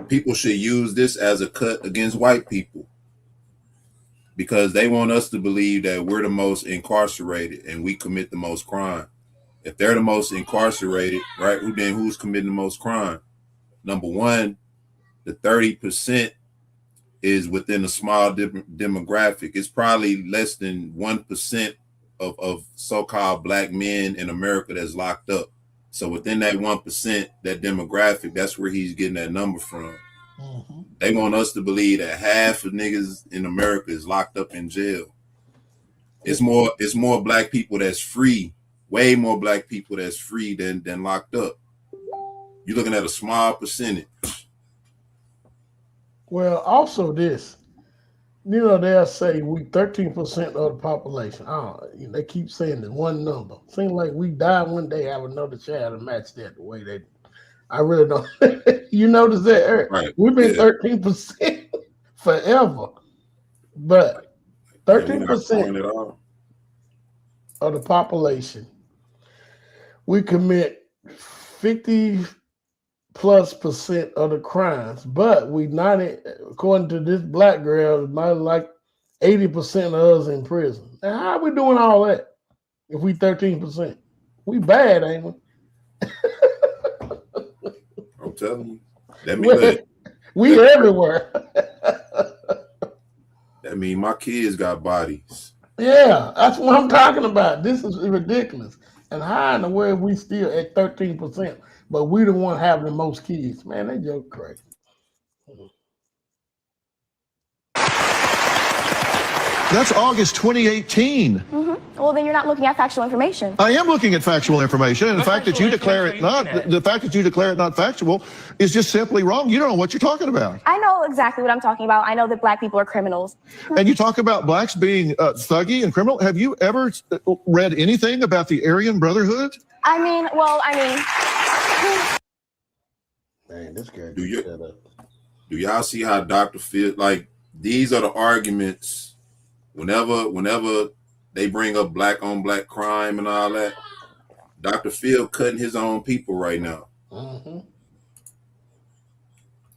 Speaker 2: people should use this as a cut against white people, because they want us to believe that we're the most incarcerated and we commit the most crime. If they're the most incarcerated, right, who's committing the most crime? Number one, the 30% is within a small demographic. It's probably less than 1% of so-called black men in America that's locked up. So within that 1%, that demographic, that's where he's getting that number from. They want us to believe that half of niggas in America is locked up in jail. It's more black people that's free, way more black people that's free than locked up. You're looking at a small percentage.
Speaker 1: Well, also this, they'll say we 13% of the population. They keep saying the one number. Seems like we die one day, have another child and match that the way they. I really don't. You notice that, Eric?
Speaker 2: Right.
Speaker 1: We've been 13% forever, but 13% of the population, we commit 50+ % of the crimes, but we not, according to this black girl, like 80% of us in prison. Now, how are we doing all that if we 13%? We bad, ain't we?
Speaker 2: I'm telling you. That means
Speaker 1: we everywhere.
Speaker 2: That means my kids got bodies.
Speaker 1: Yeah, that's what I'm talking about. This is ridiculous. And how in the world we still at 13%, but we the one having the most kids? Man, they joke crazy.
Speaker 15: That's August 2018.
Speaker 14: Well, then you're not looking at factual information.
Speaker 15: I am looking at factual information, and the fact that you declare it not factual is just simply wrong. You don't know what you're talking about.
Speaker 14: I know exactly what I'm talking about. I know that black people are criminals.
Speaker 15: And you talk about blacks being thuggy and criminal. Have you ever read anything about the Aryan Brotherhood?
Speaker 14: Man,
Speaker 1: this guy.
Speaker 2: Do y'all see how Dr. Phil, like, these are the arguments whenever they bring up black on black crime and all that? Dr. Phil cutting his own people right now.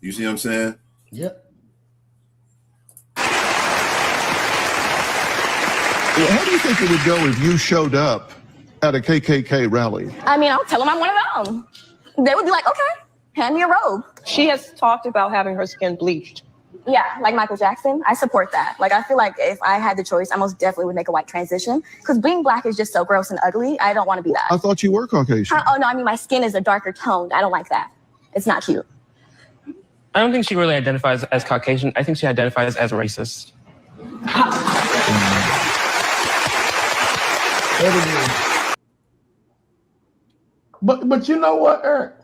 Speaker 2: You see what I'm saying?
Speaker 1: Yep.
Speaker 15: How do you think it would go if you showed up at a KKK rally?
Speaker 14: I'll tell them I'm one of them. They would be like, okay, hand me a robe.
Speaker 17: She has talked about having her skin bleached.
Speaker 14: Yeah, like Michael Jackson. I support that. Like, I feel like if I had the choice, I most definitely would make a white transition, because being black is just so gross and ugly. I don't want to be that.
Speaker 15: I thought you were Caucasian.
Speaker 14: Oh, no, my skin is a darker toned. I don't like that. It's not cute.
Speaker 16: I don't think she really identifies as Caucasian. I think she identifies as racist.
Speaker 1: But you know what, Eric?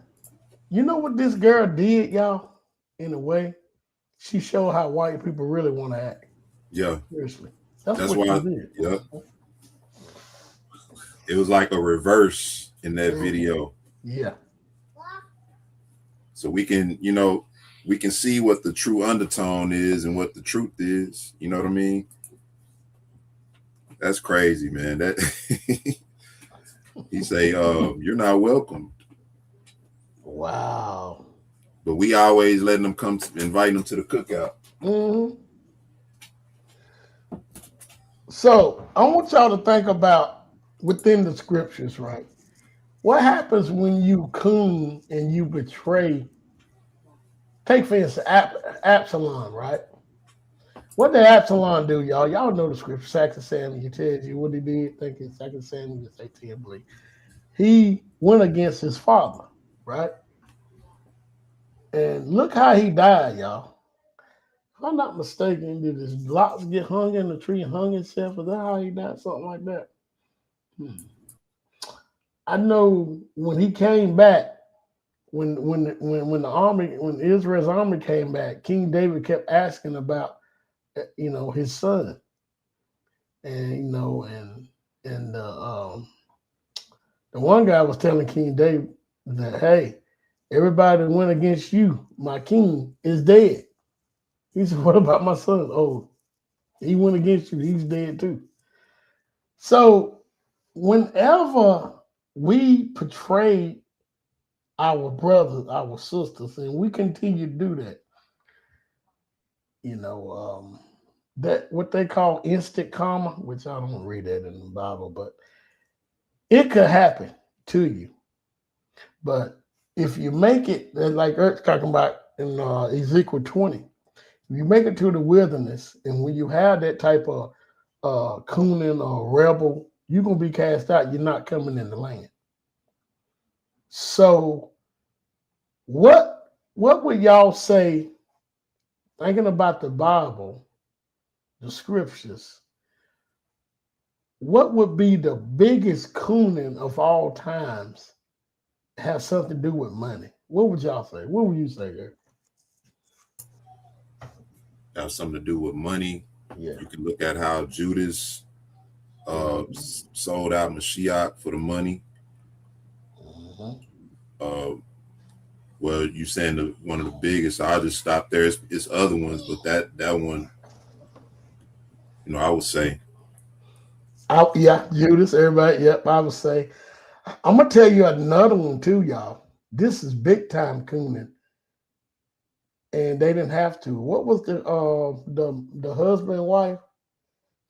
Speaker 1: You know what this girl did, y'all? In a way, she showed how white people really want to act.
Speaker 2: Yeah.
Speaker 1: Seriously.
Speaker 2: That's
Speaker 1: what
Speaker 2: why.
Speaker 1: she did.
Speaker 2: Yeah. It was like a reverse in that video.
Speaker 1: Yeah.
Speaker 2: So we can see what the true undertone is and what the truth is. You know what I mean? That's crazy, man. That he say, you're not welcome.
Speaker 1: Wow.
Speaker 2: But we always letting them invite them to the cookout.
Speaker 1: So I want y'all to think about within the scriptures, right? What happens when you coon and you betray? Take for instance Absalom, right? What did Absalom do, y'all? Y'all know the scripture. 2 Samuel tells you what he did. Think it's 2 Samuel 18, I believe. He went against his father, right? And look how he died, y'all. If I'm not mistaken, did his locks get hung in the tree and hung himself? Is that how he died? Something like that. I know when he came back, when the army, when Israel's army came back, King David kept asking about, his son, and the one guy was telling King David that, hey, everybody that went against you, my king, is dead. He said, what about my son? Oh, he went against you. He's dead too. So whenever we portray our brothers, our sisters, and we continue to do that, that what they call instant karma, which I don't read that in the Bible, but it could happen to you. But if you make it, like Eric's talking about in Ezekiel 20, if you make it to the wilderness, and when you have that type of cooning or rebel, you're going to be cast out. You're not coming in the land. So what would y'all say, thinking about the Bible, the scriptures, what would be the biggest cooning of all times have something to do with money? What would y'all say? What would you say there?
Speaker 2: Have something to do with money.
Speaker 1: Yeah.
Speaker 2: You can look at how Judas sold out Mashiach for the money. Well, you saying one of the biggest. I'll just stop there. It's other ones, but that one, I would say.
Speaker 1: Judas, everybody. Yep, I would say. I'm gonna tell you another one too, y'all. This is big time cooning, and they didn't have to. What was the husband and wife?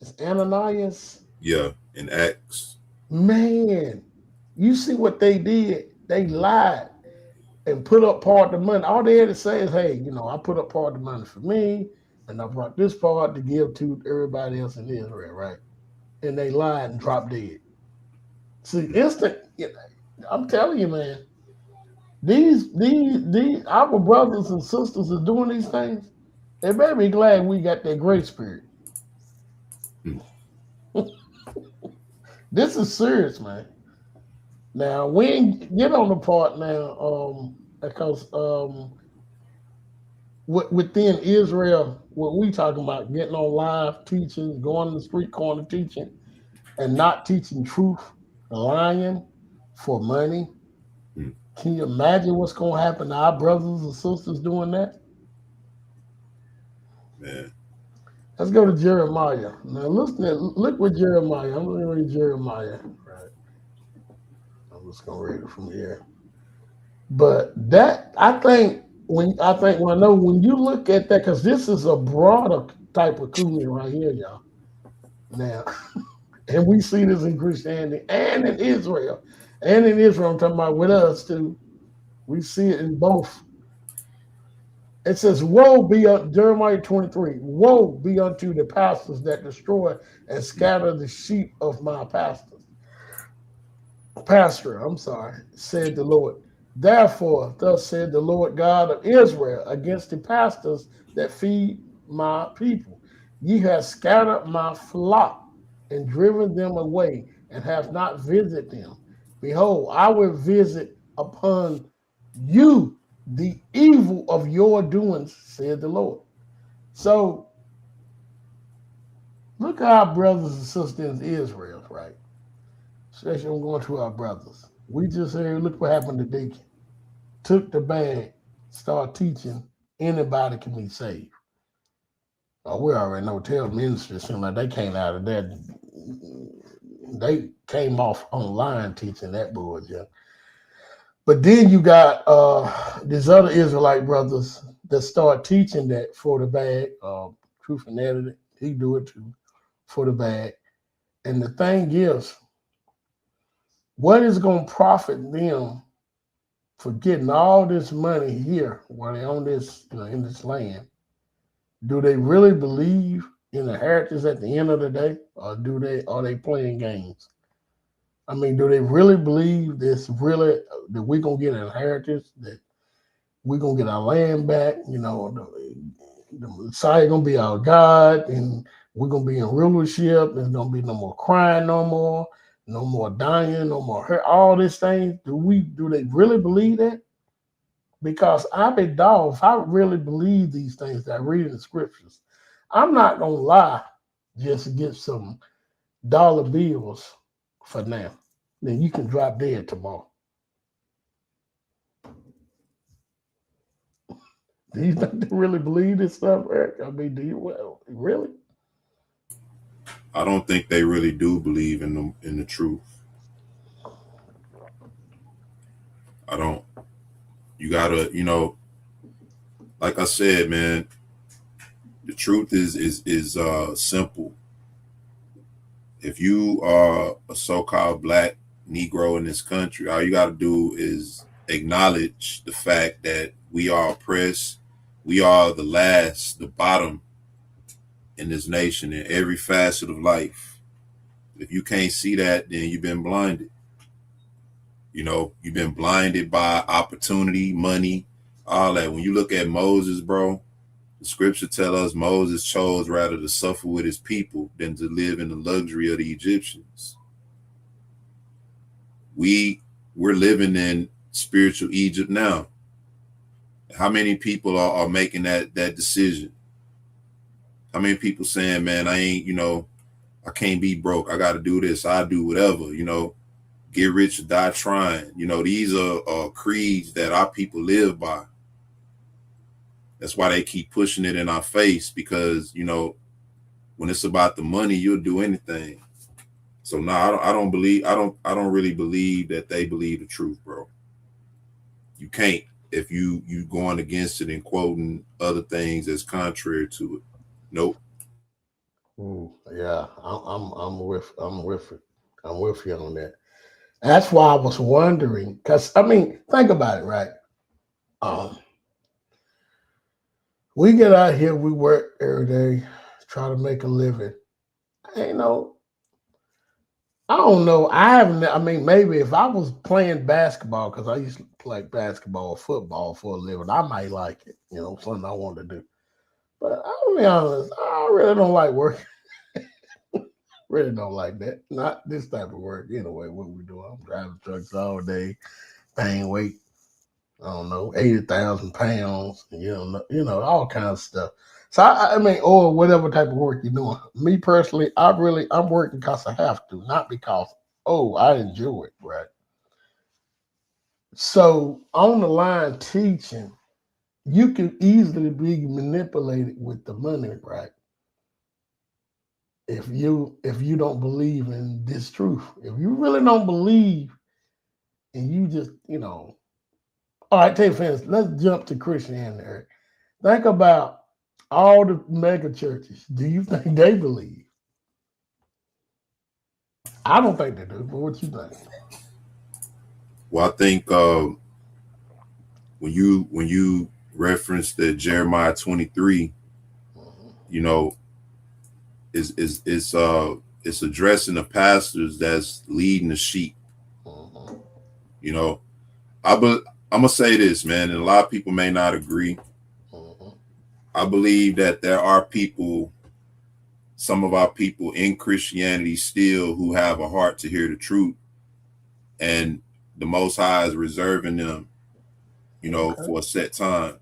Speaker 1: It's Ananias.
Speaker 2: Yeah, in Acts.
Speaker 1: Man, you see what they did? They lied and put up part of the money. All they had to say is, hey, I put up part of the money for me, and I brought this part to give to everybody else in Israel, right? And they lied and dropped dead. See, instant. I'm telling you, man. These our brothers and sisters are doing these things. They better be glad we got that grace spirit. This is serious, man. Now we ain't get on the part now, because within Israel, what we talking about, getting on live teaching, going to the street corner teaching, and not teaching truth, lying for money. Can you imagine what's going to happen to our brothers and sisters doing that?
Speaker 2: Man.
Speaker 1: Let's go to Jeremiah. Now look with Jeremiah. I'm going to read Jeremiah. Right. I'm just going to read it from here. But that, I think when you look at that, because this is a broader type of cooning right here, y'all. Now, and we see this in Christianity and in Israel. And in Israel, I'm talking about with us too. We see it in both. It says, woe be unto Jeremiah 23, woe be unto the pastors that destroy and scatter the sheep of my pastor, said the Lord. Therefore, thus said the Lord God of Israel against the pastors that feed my people. Ye have scattered my flock and driven them away, and have not visited them. Behold, I will visit upon you the evil of your doings, said the Lord. So, look at our brothers and sisters in Israel, right? Especially I'm going to our brothers. We just heard, look what happened to Deacon. Took the bag, started teaching, anybody can be saved. Oh, we already know, tell ministry seemed like they came out of that. They came off online teaching that bullshit. But then you got these other Israelite brothers that start teaching that for the bag. Truth and Edited, he do it too. for the bag. And the thing is, what is going to profit them for getting all this money here while they own this, in this land? Do they really believe in the heritage at the end of the day, or are they playing games? I mean, do they really believe that we're gonna get an inheritance, that we're gonna get our land back? The Messiah gonna be our God, and we're gonna be in rulership. There's gonna be no more crying, no more dying, no more hurt. All these things. Do they really believe that? Because if I really believe these things that I read in the scriptures, I'm not gonna lie just to get some dollar bills for now. Then you can drop dead tomorrow. Do you think they really believe this stuff, Eric? I mean, really?
Speaker 2: I don't think they really do believe in the truth. I don't. You gotta, like I said, man, the truth is simple. If you are a so-called black Negro in this country, all you got to do is acknowledge the fact that we are oppressed. We are the bottom in this nation in every facet of life. If you can't see that, then you've been blinded. You've been blinded by opportunity, money, all that. When you look at Moses, bro, the scripture tell us Moses chose rather to suffer with his people than to live in the luxury of the Egyptians. We're living in spiritual Egypt now. How many people are making that decision? How many people saying, man, I can't be broke. I got to do this. I do whatever, get rich or die trying. These are creeds that our people live by. That's why they keep pushing it in our face, because, when it's about the money, you'll do anything. So no, I don't really believe that they believe the truth, bro. You can't if you going against it and quoting other things that's contrary to it. Nope.
Speaker 1: Yeah, I'm with it. I'm with you on that. That's why I was wondering, because think about it, right? We get out here, we work every day, try to make a living. I don't know. Maybe if I was playing basketball, because I used to play basketball or football for a living, I might like it. Something I wanted to do. But I'll be honest, I really don't like working. Really don't like that. Not this type of work. Anyway, what we do, I'm driving trucks all day, paying weight. I don't know, 80,000 pounds. All kinds of stuff. So or whatever type of work you're doing. Me personally, I'm working because I have to, not because I enjoy it, right? So on the line teaching, you can easily be manipulated with the money, right? If you don't believe in this truth, if you really don't believe, and you just, all right, take offense. Let's jump to Christianity, Eric. Think about all the mega churches. Do you think they believe? I don't think they do, but what you think?
Speaker 2: Well, I think when you reference the Jeremiah 23, it's addressing the pastors that's leading the sheep. I'm gonna say this, man, and a lot of people may not agree. I believe that there are people, some of our people in Christianity still, who have a heart to hear the truth, and the Most High is reserving them, for a set time.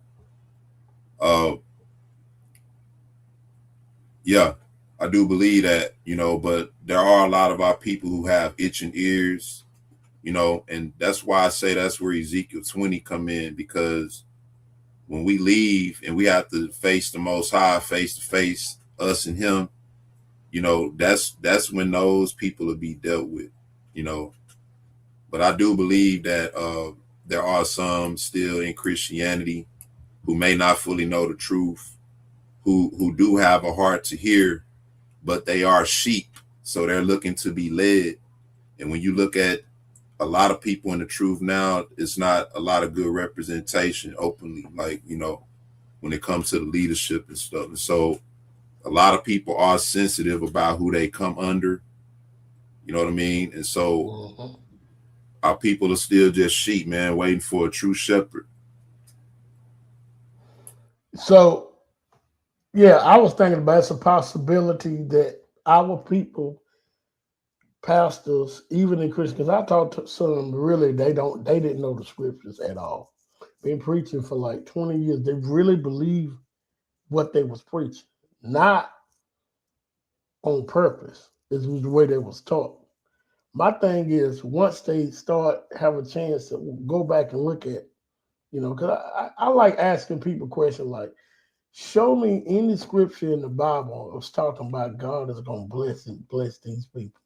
Speaker 2: Yeah, I do believe that, but there are a lot of our people who have itching ears, and that's why I say that's where Ezekiel 20 come in, because when we leave and we have to face the Most High face to face, us and him, that's when those people will be dealt with, But I do believe that there are some still in Christianity who may not fully know the truth, who do have a heart to hear, but they are sheep, so they're looking to be led. And when you look at a lot of people in the truth now, it's not a lot of good representation openly, like, you know, when it comes to the leadership and stuff. And so a lot of people are sensitive about who they come under, you know what I mean? And so our people are still just sheep, man, waiting for a true shepherd.
Speaker 1: So, yeah, I was thinking about it's a possibility that our people, pastors, even in Christians, because I talked to some, really, they didn't know the scriptures at all. Been preaching for like 20 years. They really believe what they was preaching, not on purpose. This was the way they was taught. My thing is, once they start have a chance to go back and look at, you know, because I like asking people questions like, show me any scripture in the Bible that's talking about God is going to bless these people.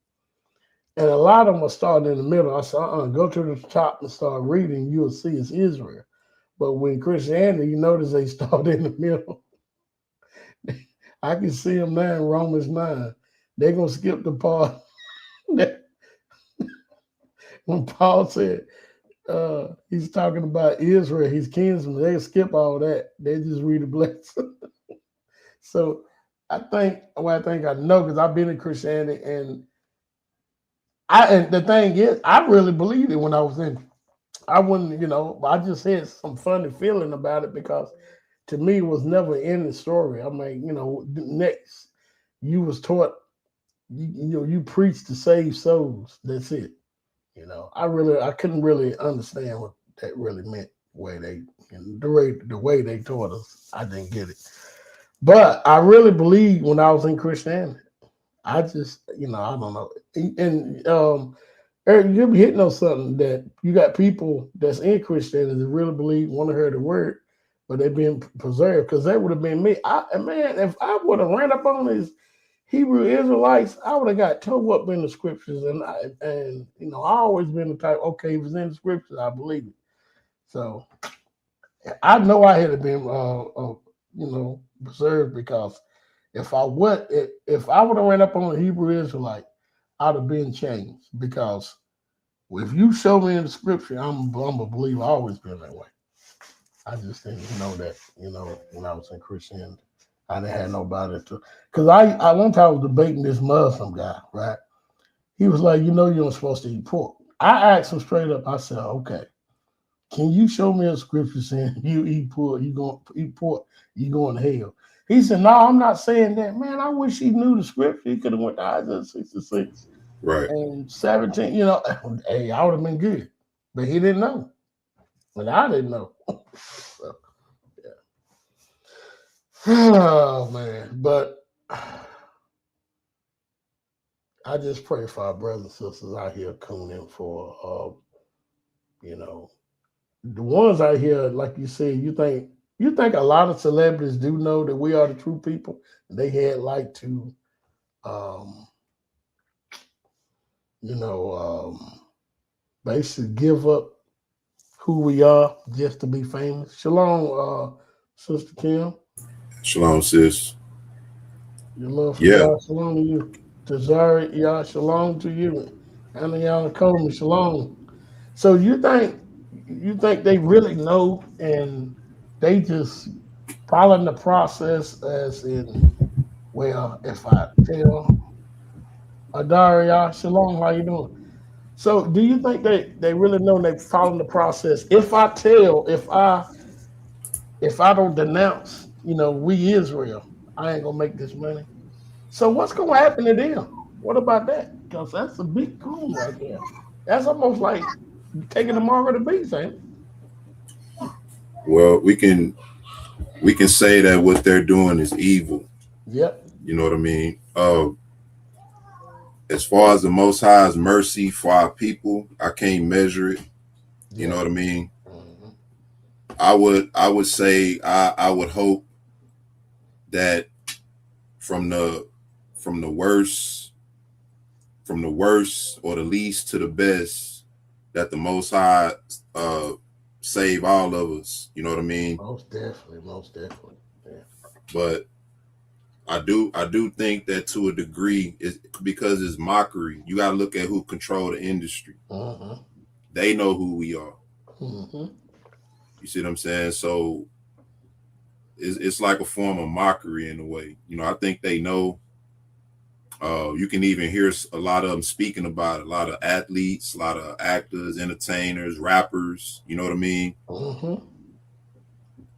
Speaker 1: And a lot of them are starting in the middle. I said, go to the top and start reading. You'll see it's Israel. But when Christianity, you notice they start in the middle. I can see them now in Romans 9. They're going to skip the part when Paul said he's talking about Israel, his kinsmen. They skip all that. They just read the blessing. So I think I know, because I've been in Christianity, and the thing is, I really believed it when I was in. I wouldn't, you know, I just had some funny feeling about it, because to me it was never in the story. I mean, you know, next you was taught, you preach to save souls. That's it. You know, I couldn't really understand what that really meant. The way they taught us, I didn't get it. But I really believe when I was in Christianity, I just, you know, I don't know. And Eric, you'll be hitting on something, that you got people that's in Christianity that really believe, want to hear the word, but they're being preserved, because that would have been me. Man, if I would have ran up on these Hebrew Israelites, I would have got toe up in the scriptures. And you know, I always been the type, okay, if it's in the scriptures, I believe it. So I know I had to be, you know, preserved, because if I would have ran up on a Hebrew Israelite, I'd have been changed. Because if you show me in the scripture, I'm a believer. I've always been that way. I just didn't know that, you know, when I was in Christianity. I didn't have nobody to, because I one time I was debating this Muslim guy, right? He was like, you know, you're not supposed to eat pork. I asked him straight up, I said, okay, can you show me a scripture saying you eat pork, you going to eat pork, you going to hell? He said, no, I'm not saying that. Man, I wish he knew the scripture. He could have went to Isaiah 66.
Speaker 2: Right.
Speaker 1: And 17, you know, hey, I would have been good. But he didn't know. And I didn't know. So, yeah. Oh, man. But I just pray for our brothers and sisters out here cooning for, you know, the ones out here, like you said, you think a lot of celebrities do know that we are the true people. They had like to, you know, basically give up who we are just to be famous. Shalom, Sister Kim.
Speaker 2: Shalom, sis.
Speaker 1: Your love for
Speaker 2: Yeah.
Speaker 1: Yah, shalom to you. Tazari, Yah, shalom to you. Anna Yana Coleman, shalom. So you think they really know, and they just following the process, as in, well, if I tell Adaria, shalom, how you doing? So do you think they really know, they following the process? If I don't denounce, you know, we Israel, I ain't gonna make this money. So what's gonna happen to them? What about that? Because that's a big coon right there. That's almost like taking the mark of the beast, ain't it?
Speaker 2: Well, we can say that what they're doing is evil.
Speaker 1: Yep.
Speaker 2: You know what I mean? As far as the Most High's mercy for our people, I can't measure it. You know what I mean?
Speaker 1: Mm-hmm.
Speaker 2: I would say I would hope that from the worst or the least to the best, that the Most High save all of us. You know what I mean?
Speaker 1: Most definitely. Yeah.
Speaker 2: But I do think that to a degree is because it's mockery. You got to look at who control the industry. They know who we are. You see what I'm saying? So it's like a form of mockery in a way. You know, I think they know. You can even hear a lot of them speaking about it. A lot of athletes, a lot of actors, entertainers, rappers. You know what I mean?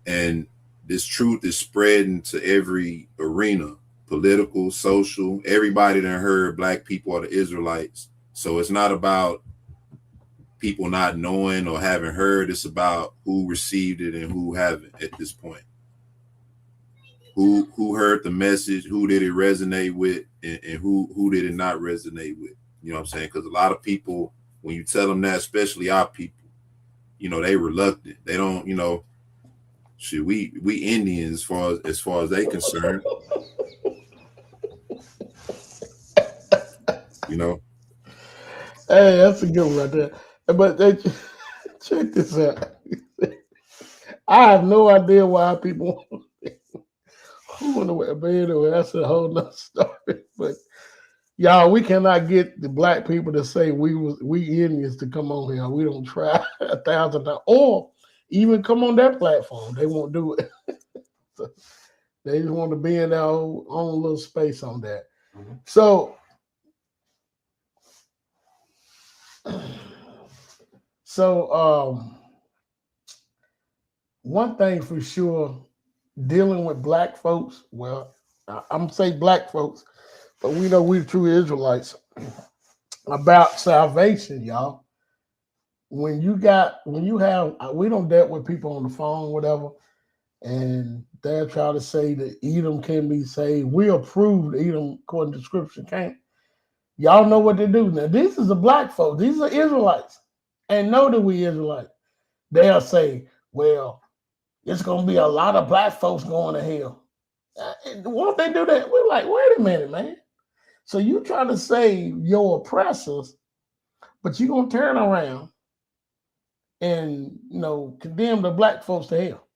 Speaker 2: And this truth is spreading to every arena, political, social. Everybody done heard black people are the Israelites. So it's not about people not knowing or haven't heard. It's about who received it and who haven't at this point. Who heard the message, who did it resonate with, and who did it not resonate with. You know what I'm saying? Because a lot of people, when you tell them that, especially our people, you know, they reluctant. They don't, you know, shit, we Indians as far as they concerned. You know?
Speaker 1: Hey, that's a good one right there. But check this out. I have no idea why people but anyway, that's a whole nother story. But y'all, we cannot get the black people to say we Indians to come on here. We don't try 1,000 times, or even come on that platform. They won't do it. So they just want to be in their own little space on that. So one thing for sure, dealing with black folks, well, I'm gonna say black folks, but we know we're true Israelites, about salvation, y'all. We don't deal with people on the phone, whatever, and they're trying to say that Edom can be saved. We approve Edom according to scripture can't. Y'all know what to do. Now, this is the black folks. These are Israelites. And know that we Israelites. They'll say, well, it's going to be a lot of black folks going to hell. Won't they do that? We're like, wait a minute, man. So you trying to save your oppressors, but you're going to turn around and, you know, condemn the black folks to hell.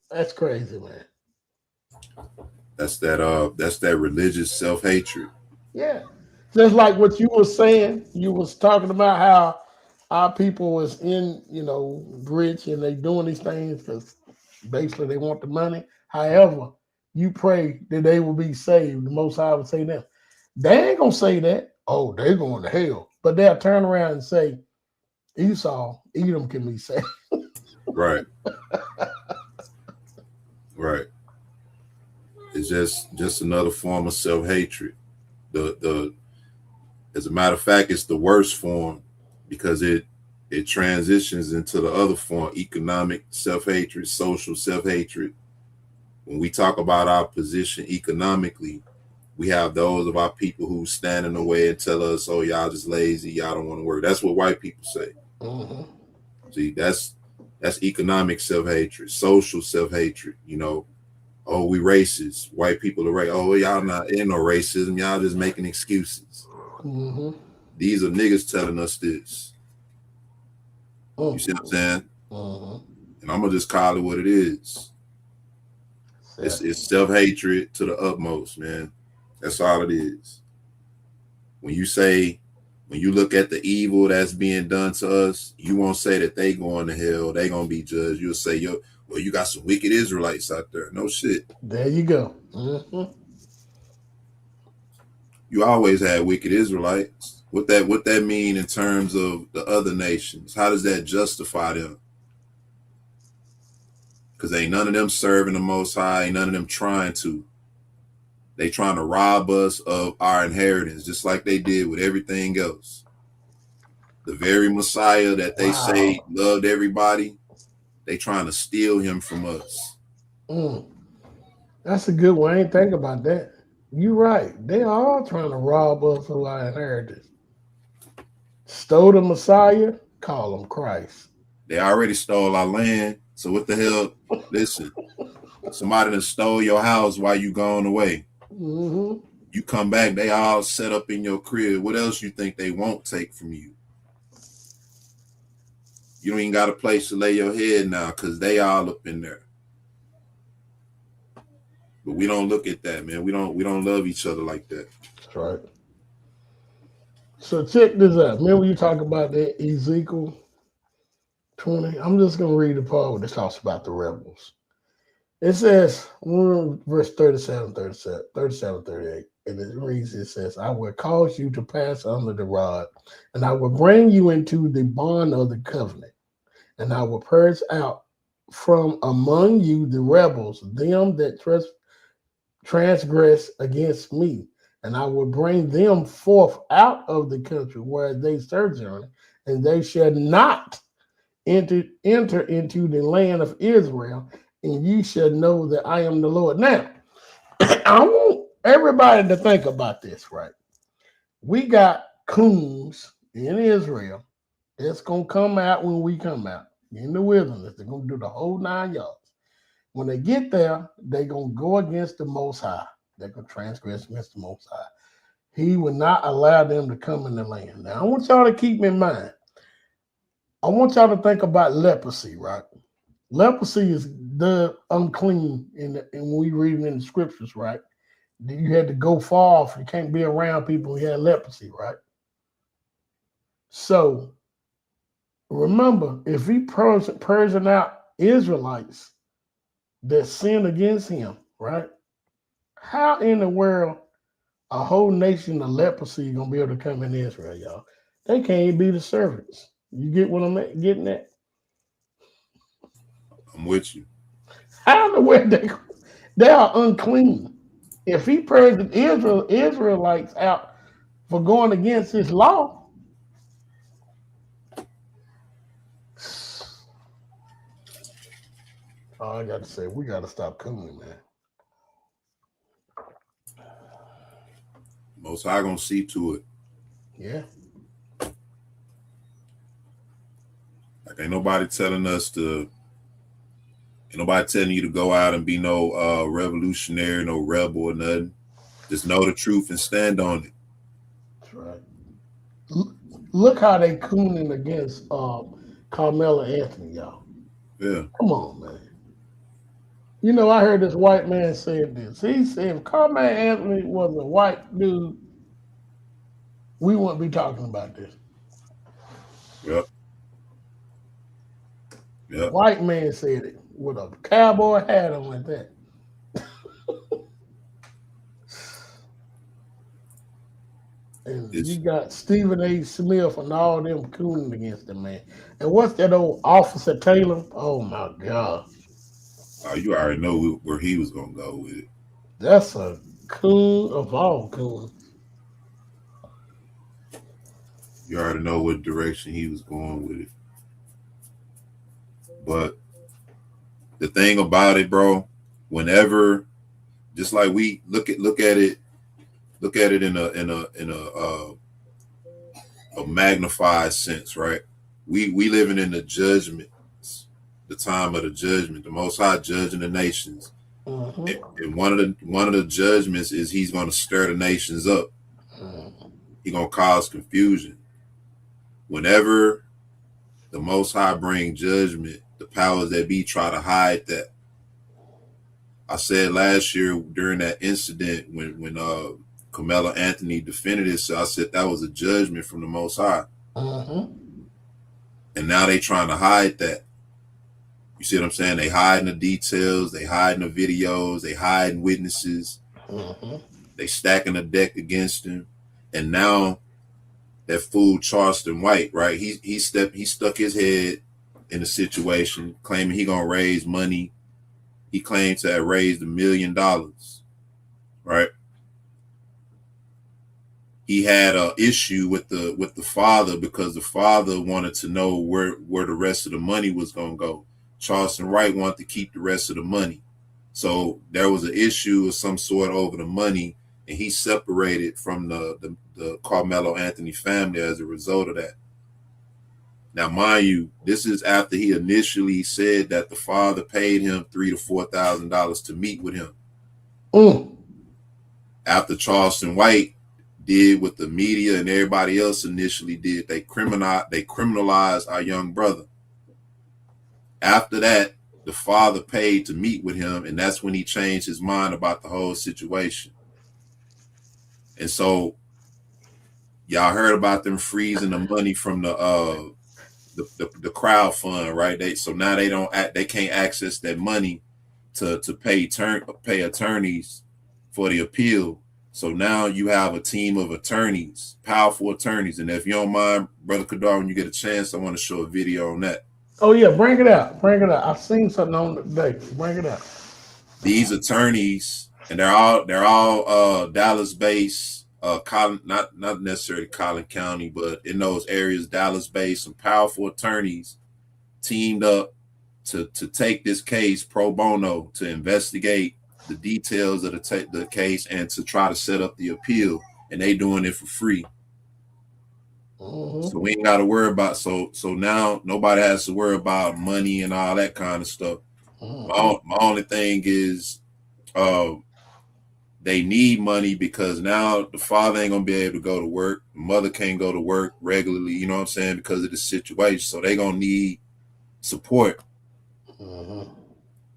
Speaker 1: That's crazy, man.
Speaker 2: That's that religious self-hatred.
Speaker 1: Yeah. Just like what you were saying, you was talking about how our people was in, you know, rich and they doing these things because basically they want the money. However, you pray that they will be saved. The Most High would say that. They ain't gonna say that. Oh, they're going to hell. But they'll turn around and say, Esau, Edom can be saved.
Speaker 2: Right. Right. It's just another form of self-hatred. As a matter of fact, it's the worst form because it transitions into the other form: economic self-hatred, social self-hatred. When we talk about our position economically, we have those of our people who stand in the way and tell us, "Oh, y'all just lazy, y'all don't want to work." That's what white people say. See, that's economic self-hatred, social self-hatred. You know, oh, we racist. White people are right. Oh, y'all not in no racism. Y'all just making excuses. These are niggas telling us this. You see what I'm saying? And I'm gonna just call it what it is. It's self-hatred to the utmost, man. That's all it is. When you look at the evil that's being done to us, you won't say that they going to hell, they gonna be judged. You'll say, well, you got some wicked Israelites out there. No shit.
Speaker 1: There you go.
Speaker 2: You always had wicked Israelites. What that mean in terms of the other nations? How does that justify them? Because ain't none of them serving the Most High, ain't none of them trying to. They trying to rob us of our inheritance, just like they did with everything else. The very Messiah that they say loved everybody, they trying to steal him from us.
Speaker 1: That's a good one. I ain't think about that. You're right. They are all trying to rob us of our inheritance. Stole the Messiah, call him Christ.
Speaker 2: They already stole our land. So what the hell? Listen, somebody that stole your house while you gone away. You come back, they all set up in your crib. What else you think they won't take from you? You don't even got a place to lay your head now because they all up in there. But we don't look at that, man. We don't love each other like that.
Speaker 1: That's right. So check this out. Remember you talk about that Ezekiel 20? I'm just gonna read the part where it talks about the rebels. It says, verse 37, 38, and it reads, it says, I will cause you to pass under the rod, and I will bring you into the bond of the covenant, and I will purge out from among you the rebels, them that transgress against me, and I will bring them forth out of the country where they sojourn, and they shall not enter into the land of Israel, and ye shall know that I am the Lord. Now, I want everybody to think about this, right? We got Coons in Israel that's going to come out when we come out in the wilderness. They're going to do the whole 9 yards. When they get there, they're going to go against the Most High. They're going to transgress against the Most High. He will not allow them to come in the land. Now, I want y'all to keep in mind, I want y'all to think about leprosy, right? Leprosy is the unclean, and when we read it in the scriptures, right? You had to go far off. You can't be around people who had leprosy, right? So remember, if he purging out Israelites that sin against him, right? How in the world a whole nation of leprosy gonna be able to come in Israel, y'all? They can't even be the servants. You get what I'm getting at?
Speaker 2: I'm with you.
Speaker 1: How in the world they are unclean? If he purged Israelites out for going against his law, all I got to say, we got to stop coming, man.
Speaker 2: Most High gonna see to it.
Speaker 1: Yeah.
Speaker 2: Like ain't nobody telling you to go out and be no revolutionary, no rebel or nothing. Just know the truth and stand on it.
Speaker 1: That's right. Look how they cooning against Carmelo Anthony, y'all.
Speaker 2: Yeah.
Speaker 1: Come on, man. You know, I heard this white man saying this. He said if Carmelo Anthony was a white dude, we wouldn't be talking about this.
Speaker 2: Yep. Yep.
Speaker 1: White man said it with a cowboy hat on like that. And you got Stephen A. Smith and all them cooning against him, man. And what's that old Officer Taylor? Oh my God.
Speaker 2: You already know where he was gonna go with it.
Speaker 1: That's a coon of all coons.
Speaker 2: You already know what direction he was going with it. But the thing about it, bro, whenever, just like we look at it in a magnified sense, right? We living in the judgment, the time of the judgment, the Most High judging the nations.
Speaker 1: Mm-hmm.
Speaker 2: And one of the judgments is he's going to stir the nations up. He's going to cause confusion. Whenever the Most High bring judgment, the powers that be try to hide that. I said last year during that incident when Carmelo Anthony defended himself, I said that was a judgment from the Most High.
Speaker 1: Mm-hmm.
Speaker 2: And now they trying to hide that. You see what I'm saying? They hiding the details, they hiding the videos, they hiding witnesses.
Speaker 1: Mm-hmm.
Speaker 2: They stacking the deck against him. And now that fool Charleston White, right? He stuck his head in the situation, claiming he gonna raise money. He claimed to have raised $1 million, right? He had an issue with the father because the father wanted to know where the rest of the money was gonna go. Charleston White wanted to keep the rest of the money. So there was an issue of some sort over the money, and he separated from the Carmelo Anthony family as a result of that. Now, mind you, this is after he initially said that the father paid him $3,000 to $4,000 to meet with him. After Charleston White did what the media and everybody else initially did, they criminalized our young brother. After that, the father paid to meet with him, and that's when he changed his mind about the whole situation. And so y'all heard about them freezing the money from the crowd fund, right? So now they can't access that money to pay attorneys for the appeal. So now you have a team of attorneys, powerful attorneys. And if you don't mind, Brother Kadar, when you get a chance, I want to show a video on that.
Speaker 1: Oh yeah, bring it out. Bring it out. I've seen something on it today. Bring it out.
Speaker 2: These attorneys, and they're all Dallas based, not necessarily Collin County, but in those areas, Dallas based, some powerful attorneys teamed up to take this case pro bono, to investigate the details of the case and to try to set up the appeal, and they doing it for free. So we ain't got to worry about so now nobody has to worry about money and all that kind of stuff. My only thing is they need money because now the father ain't gonna be able to go to work, the mother can't go to work regularly, you know what I'm saying, because of the situation. So they gonna need support,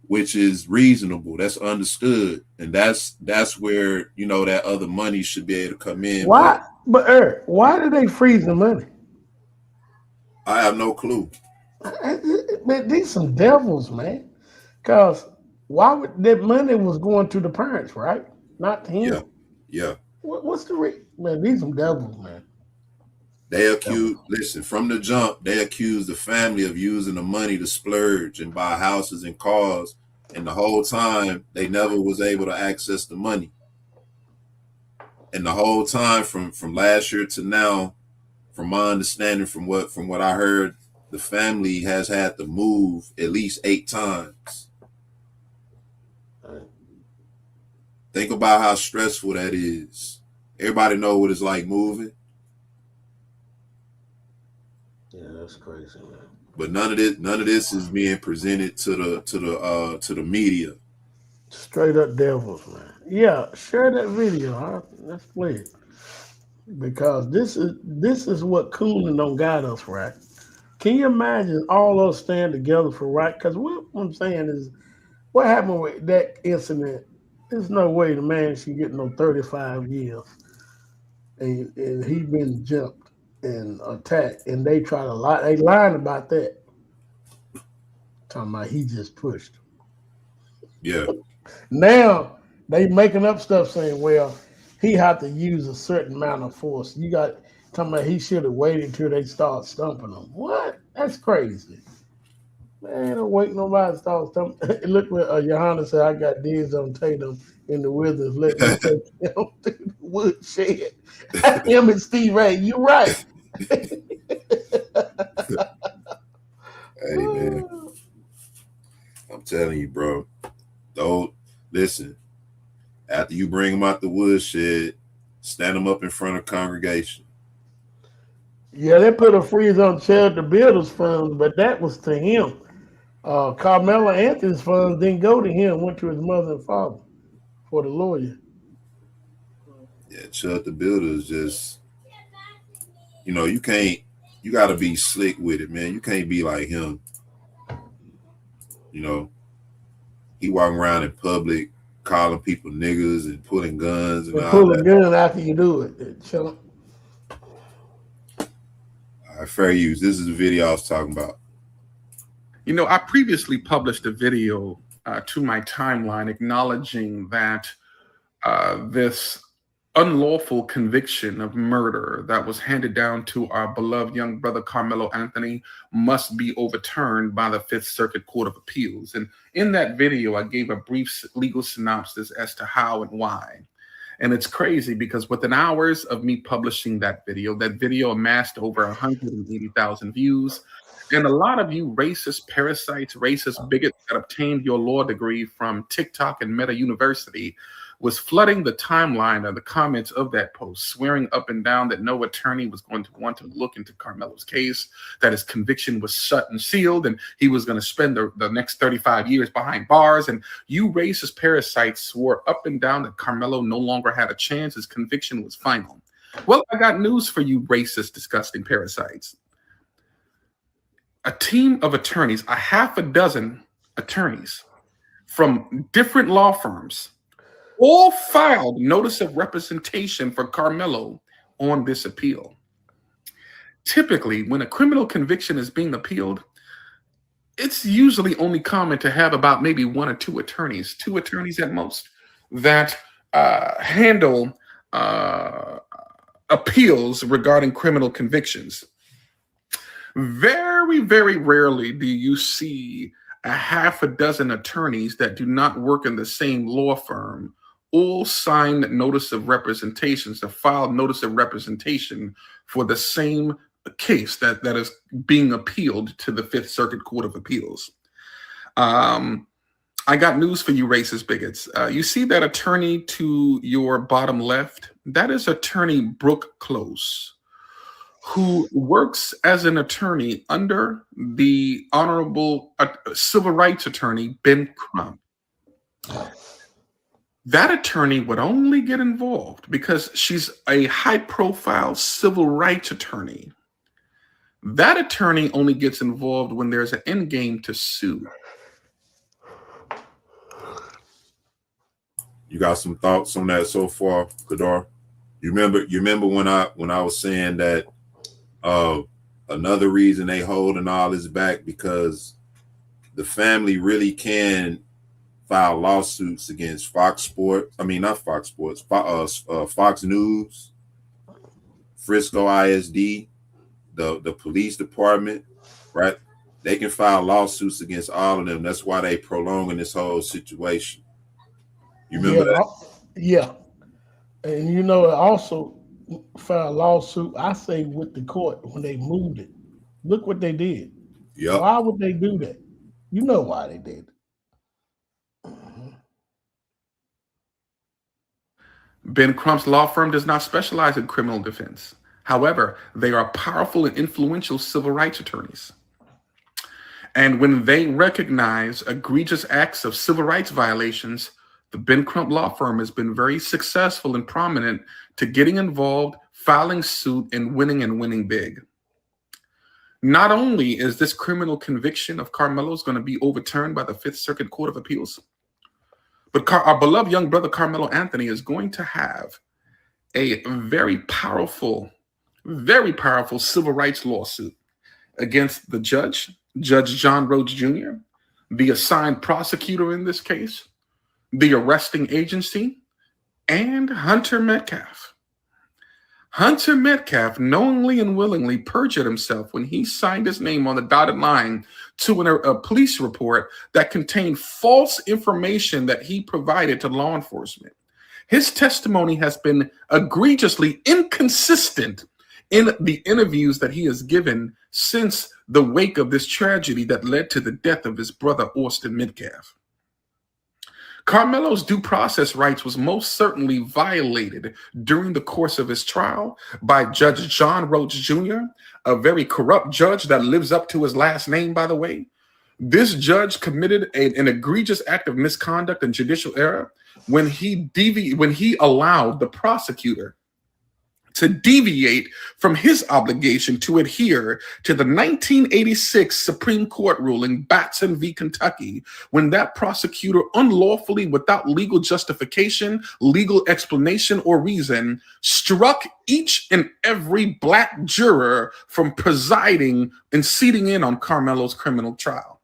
Speaker 2: which is reasonable. That's understood, and that's where, you know, that other money should be able to come in.
Speaker 1: Why? But Eric, why did they freeze the money?
Speaker 2: I have no clue.
Speaker 1: Man, these some devils, man. Because why would that money was going to the parents, right? Not to him.
Speaker 2: Yeah.
Speaker 1: What's the man? These some devils, man.
Speaker 2: They listen, from the jump, they accused the family of using the money to splurge and buy houses and cars. And the whole time, they never was able to access the money. And the whole time from last year to now, from my understanding, from what I heard, the family has had to move at least 8 times. Think about how stressful that is. Everybody know what it's like moving.
Speaker 1: Yeah, that's crazy, man.
Speaker 2: But none of this is being presented to the media.
Speaker 1: Straight up devils, man. Yeah, share that video. Huh? Let's play it. Because this is what Coons don't got us, right? Can you imagine all us stand together for right? Because what I'm saying is, what happened with that incident? There's no way the man should get no 35 years, and he been jumped and attacked, and they try to lie. They lying about that. Talking about he just pushed.
Speaker 2: Yeah.
Speaker 1: Now they making up stuff saying, well, he had to use a certain amount of force. You got talking about he should have waited till they start stumping him. What? That's crazy. Man, don't wait nobody to start stumping. Look what Johanna said, I got dibs on Tatum in the Wizards. Let me take him to the woodshed. Him and Steve Ray, you're right.
Speaker 2: Hey, man. I'm telling you, bro. Don't listen. After you bring them out the woodshed, stand them up in front of congregation.
Speaker 1: Yeah, they put a freeze on Charity Builders funds, but that was to him. Carmelo Anthony's funds didn't go to him, went to his mother and father for the lawyer.
Speaker 2: Yeah, Charity Builders just, you know, you got to be slick with it, man. You can't be like him. You know, he walking around in public calling people niggas and pulling guns and all
Speaker 1: pull a
Speaker 2: that.
Speaker 1: gun after you do it. Chump.
Speaker 2: All right, fair use. This is the video I was talking about.
Speaker 18: You know, I previously published a video to my timeline acknowledging that this unlawful conviction of murder that was handed down to our beloved young brother Carmelo Anthony must be overturned by the Fifth Circuit Court of Appeals. And in that video, I gave a brief legal synopsis as to how and why. And it's crazy because within hours of me publishing that video amassed over 180,000 views. And a lot of you racist parasites, racist bigots that obtained your law degree from TikTok and Meta University was flooding the timeline of the comments of that post, swearing up and down that no attorney was going to want to look into Carmelo's case, that his conviction was shut and sealed, and he was going to spend the next 35 years behind bars. And you racist parasites swore up and down that Carmelo no longer had a chance. His conviction was final. Well, I got news for you racist, disgusting parasites. a team of attorneys, a half a dozen attorneys from different law firms, all filed notice of representation for Carmelo on this appeal. Typically, when a criminal conviction is being appealed, it's usually only common to have about maybe one or two attorneys at most, that handle appeals regarding criminal convictions. Very, very rarely do you see a half a dozen attorneys that do not work in the same law firm all sign notice of representations, to file notice of representation for the same case that is being appealed to the Fifth Circuit Court of Appeals. I got news for you, racist bigots. You see that attorney to your bottom left? That is attorney Brooke Close, who works as an attorney under the Honorable Civil Rights Attorney Ben Crump. That attorney would only get involved because she's a high-profile civil rights attorney. That attorney only gets involved when there's an end game to sue.
Speaker 2: You got some thoughts on that so far, Kadar? You remember when I was saying that another reason they holding all this back because the family really can file lawsuits against Fox News, Frisco ISD, the police department, right? They can file lawsuits against all of them. That's why they prolonging this whole situation. You remember that?
Speaker 1: Yeah. And it also filed a lawsuit, I say, with the court when they moved it. Look what they did.
Speaker 2: Yep.
Speaker 1: Why would they do that? You know why they did it.
Speaker 18: Ben Crump's law firm does not specialize in criminal defense. However, they are powerful and influential civil rights attorneys. And when they recognize egregious acts of civil rights violations, the Ben Crump law firm has been very successful and prominent to getting involved, filing suit, and winning big. Not only is this criminal conviction of Carmelo's going to be overturned by the Fifth Circuit Court of Appeals, but our beloved young brother Carmelo Anthony is going to have a very powerful civil rights lawsuit against the Judge John Rhodes Jr., the assigned prosecutor in this case, the arresting agency, and Hunter Metcalf. Hunter Metcalf knowingly and willingly perjured himself when he signed his name on the dotted line to a police report that contained false information that he provided to law enforcement. His testimony has been egregiously inconsistent in the interviews that he has given since the wake of this tragedy that led to the death of his brother, Austin Metcalf. Carmelo's due process rights was most certainly violated during the course of his trial by Judge John Rhodes Jr., a very corrupt judge that lives up to his last name, by the way. This judge committed an egregious act of misconduct and judicial error when he allowed the prosecutor to deviate from his obligation to adhere to the 1986 Supreme Court ruling Batson v. Kentucky, when that prosecutor unlawfully, without legal justification, legal explanation, or reason, struck each and every Black juror from presiding and seating in on Carmelo's criminal trial.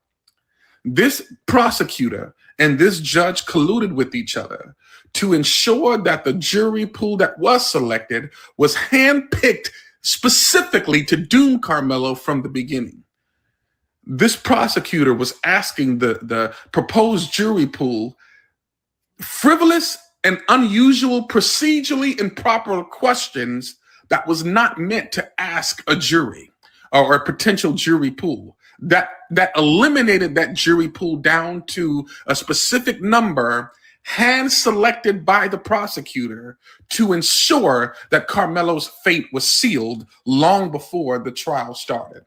Speaker 18: This prosecutor and this judge colluded with each other to ensure that the jury pool that was selected was handpicked specifically to doom Carmelo from the beginning. This prosecutor was asking the proposed jury pool frivolous and unusual, procedurally improper questions that was not meant to ask a jury or a potential jury pool. That eliminated that jury pool down to a specific number hand-selected by the prosecutor to ensure that Carmelo's fate was sealed long before the trial started.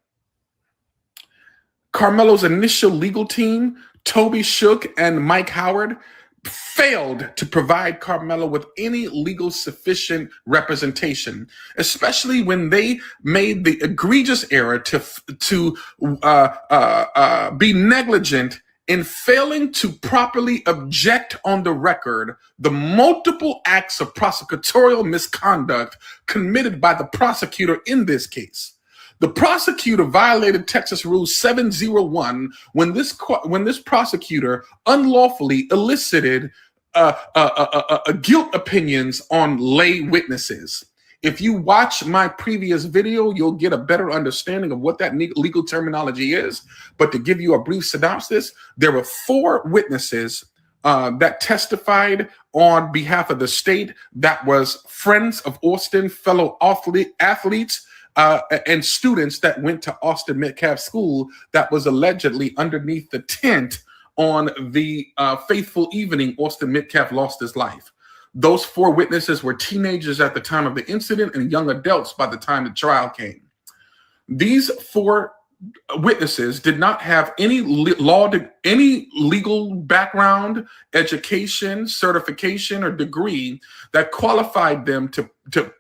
Speaker 18: Carmelo's initial legal team, Toby Shook and Mike Howard, failed to provide Carmelo with any legal sufficient representation, especially when they made the egregious error to be negligent in failing to properly object on the record the multiple acts of prosecutorial misconduct committed by the prosecutor in this case. The prosecutor violated Texas Rule 701 when this prosecutor unlawfully elicited guilt opinions on lay witnesses. If you watch my previous video, you'll get a better understanding of what that legal terminology is. But to give you a brief synopsis, there were 4 witnesses that testified on behalf of the state that was friends of Austin, fellow athletes, and students that went to Austin Metcalf School that was allegedly underneath the tent on the fateful evening Austin Metcalf lost his life. Those 4 witnesses were teenagers at the time of the incident and young adults by the time the trial came. These 4 witnesses did not have any legal background, education, certification, or degree that qualified them to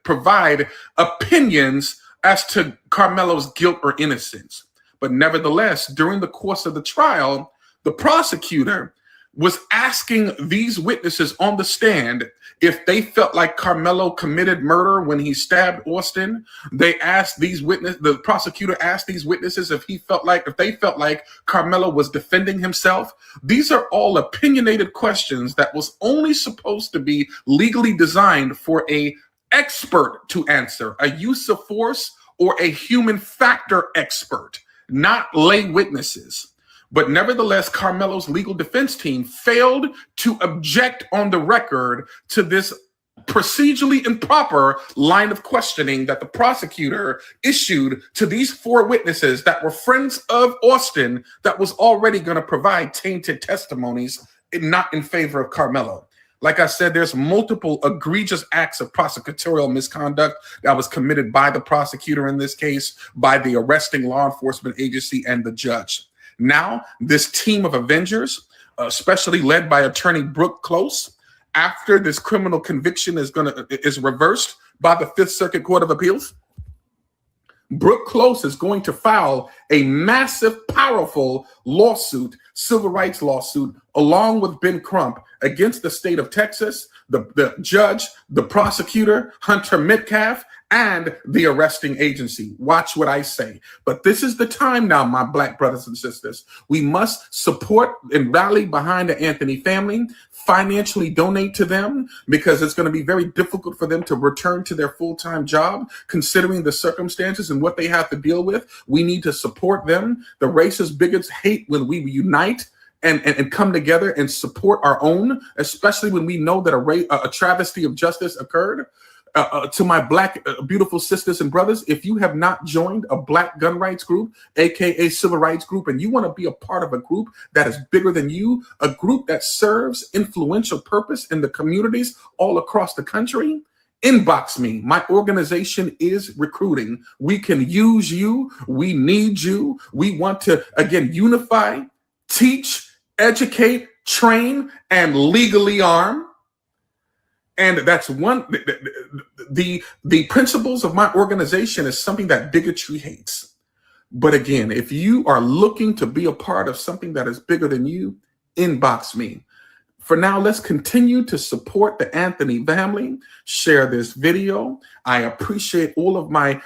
Speaker 18: provide opinions as to Carmelo's guilt or innocence. But nevertheless, during the course of the trial, the prosecutor was asking these witnesses on the stand if they felt like Carmelo committed murder when he stabbed Austin. The prosecutor asked these witnesses if they felt like Carmelo was defending himself. These are all opinionated questions that was only supposed to be legally designed for an expert to answer, a use of force or a human factor expert, not lay witnesses. But nevertheless, Carmelo's legal defense team failed to object on the record to this procedurally improper line of questioning that the prosecutor issued to these 4 witnesses that were friends of Austin that was already going to provide tainted testimonies, not in favor of Carmelo. Like I said, there's multiple egregious acts of prosecutorial misconduct that was committed by the prosecutor in this case, by the arresting law enforcement agency, and the judge. Now, this team of Avengers, especially led by attorney Brooke Close, after this criminal conviction is reversed by the 5th Circuit Court of Appeals, Brooke Close is going to file a massive, powerful lawsuit, civil rights lawsuit, along with Ben Crump against the state of Texas, the judge, the prosecutor, Hunter Metcalf, and the arresting agency. Watch what I say. But this is the time now, my Black brothers and sisters. We must support and rally behind the Anthony family, financially donate to them, because it's going to be very difficult for them to return to their full-time job, considering the circumstances and what they have to deal with. We need to support them. The racist bigots hate when we unite and come together and support our own, especially when we know that a travesty of justice occurred. To my Black beautiful sisters and brothers, if you have not joined a Black gun rights group, aka civil rights group, and you want to be a part of a group that is bigger than you, a group that serves influential purpose in the communities all across the country, inbox me. My organization is recruiting. We can use you. We need you. We want to, again, unify, teach, educate, train, and legally arm. And that's one, the principles of my organization is something that bigotry hates. But again, if you are looking to be a part of something that is bigger than you, inbox me. For now, let's continue to support the Anthony family. Share this video. I appreciate all of my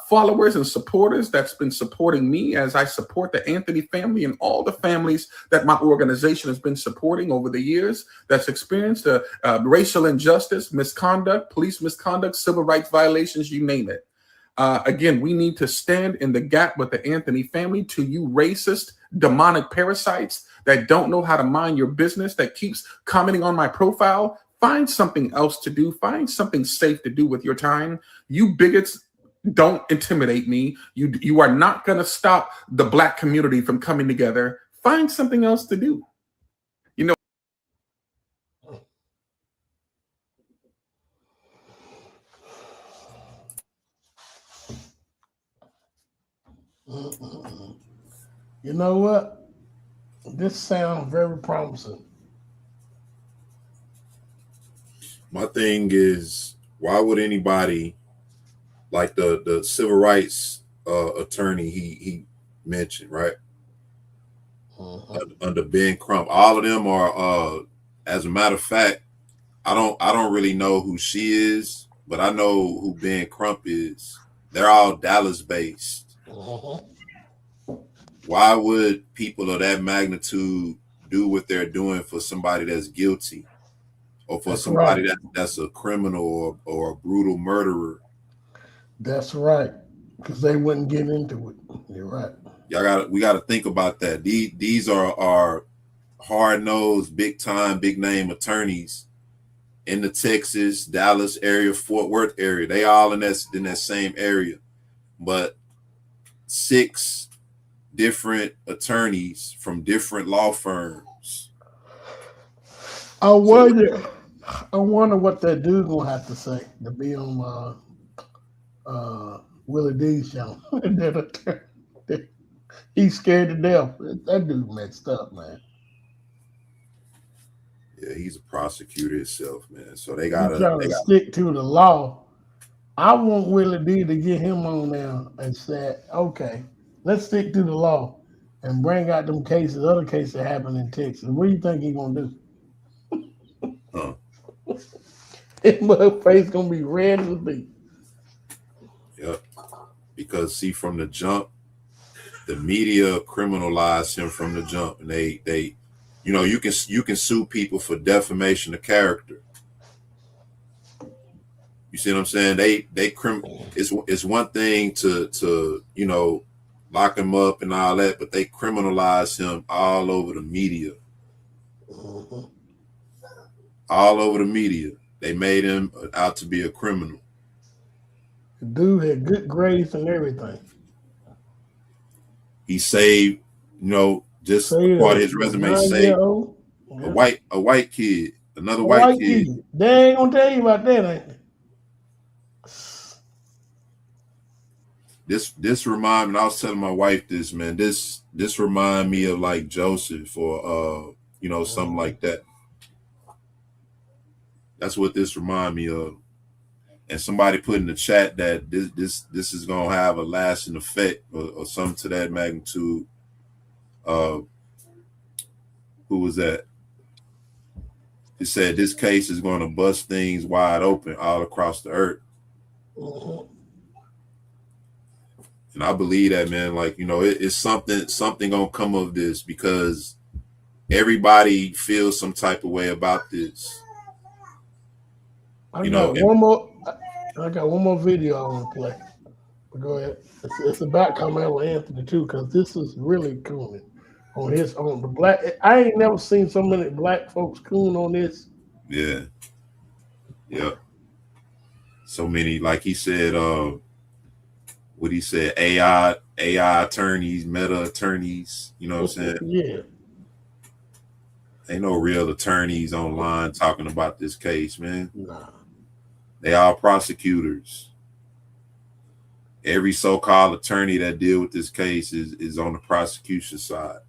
Speaker 18: followers and supporters that's been supporting me as I support the Anthony family and all the families that my organization has been supporting over the years that's experienced racial injustice, misconduct, police misconduct, civil rights violations, you name it. Again, we need to stand in the gap with the Anthony family. To you racist, demonic parasites that don't know how to mind your business, that keeps commenting on my profile, find something else to do. Find something safe to do with your time. You bigots, don't intimidate me. You are not going to stop the Black community from coming together. Find something else to do. You know,
Speaker 1: you know what? This sounds very promising.
Speaker 2: My thing is, why would anybody like the civil rights attorney he mentioned, right? Under Ben Crump, all of them are. As a matter of fact, I don't really know who she is, but I know who Ben Crump is. They're all Dallas based. Why would people of that magnitude do what they're doing for somebody that's guilty, or for somebody that's a criminal or a brutal murderer?
Speaker 1: That's right, because they wouldn't get into it. You're right.
Speaker 2: We gotta think about that. These are hard-nosed, big-time, big-name attorneys in the Texas, Dallas area, Fort Worth area. They all in that same area, but 6 different attorneys from different law firms.
Speaker 1: I wonder what that dude gonna have to say to be on Willie D's show. He's scared to death. That dude messed up, man.
Speaker 2: Yeah, he's a prosecutor himself, man. So they
Speaker 1: Trying
Speaker 2: gotta
Speaker 1: stick to the law. I want Willie D to get him on there and say, okay, let's stick to the law and bring out them cases, other cases that happen in Texas. What do you think he's gonna do? His mother face gonna be red as a beet.
Speaker 2: Yep. Because see, from the jump, the media criminalized him from the jump, and they you know, you can sue people for defamation of character. You see what I'm saying? It's one thing to you know, lock him up and all that, but they criminalize him all over the media. All over the media. They made him out to be a criminal.
Speaker 1: The dude had good grades and everything.
Speaker 2: He saved, you know, just part of his resume, saved a white kid, another white kid.
Speaker 1: They ain't gonna tell you about that, ain't they?
Speaker 2: This remind me, I was telling my wife this, man. This remind me of like Joseph or you know, something like that. That's what this remind me of. And somebody put in the chat that this is gonna have a lasting effect or something to that magnitude. Who was that? It said this case is going to bust things wide open all across the earth. And I believe that, man. Like, you know, it's something gonna come of this because everybody feels some type of way about this.
Speaker 1: I got one more video I want to play. Go ahead. It's about Carmelo Anthony too, because this is really cool on the black. I ain't never seen so many black folks coon on this.
Speaker 2: Yeah. Yep. So many, like he said, what he said, AI attorneys, meta attorneys, you know what I'm saying?
Speaker 1: Yeah.
Speaker 2: Ain't no real attorneys online talking about this case, man.
Speaker 1: Nah.
Speaker 2: They all prosecutors. Every so-called attorney that deal with this case is on the prosecution side.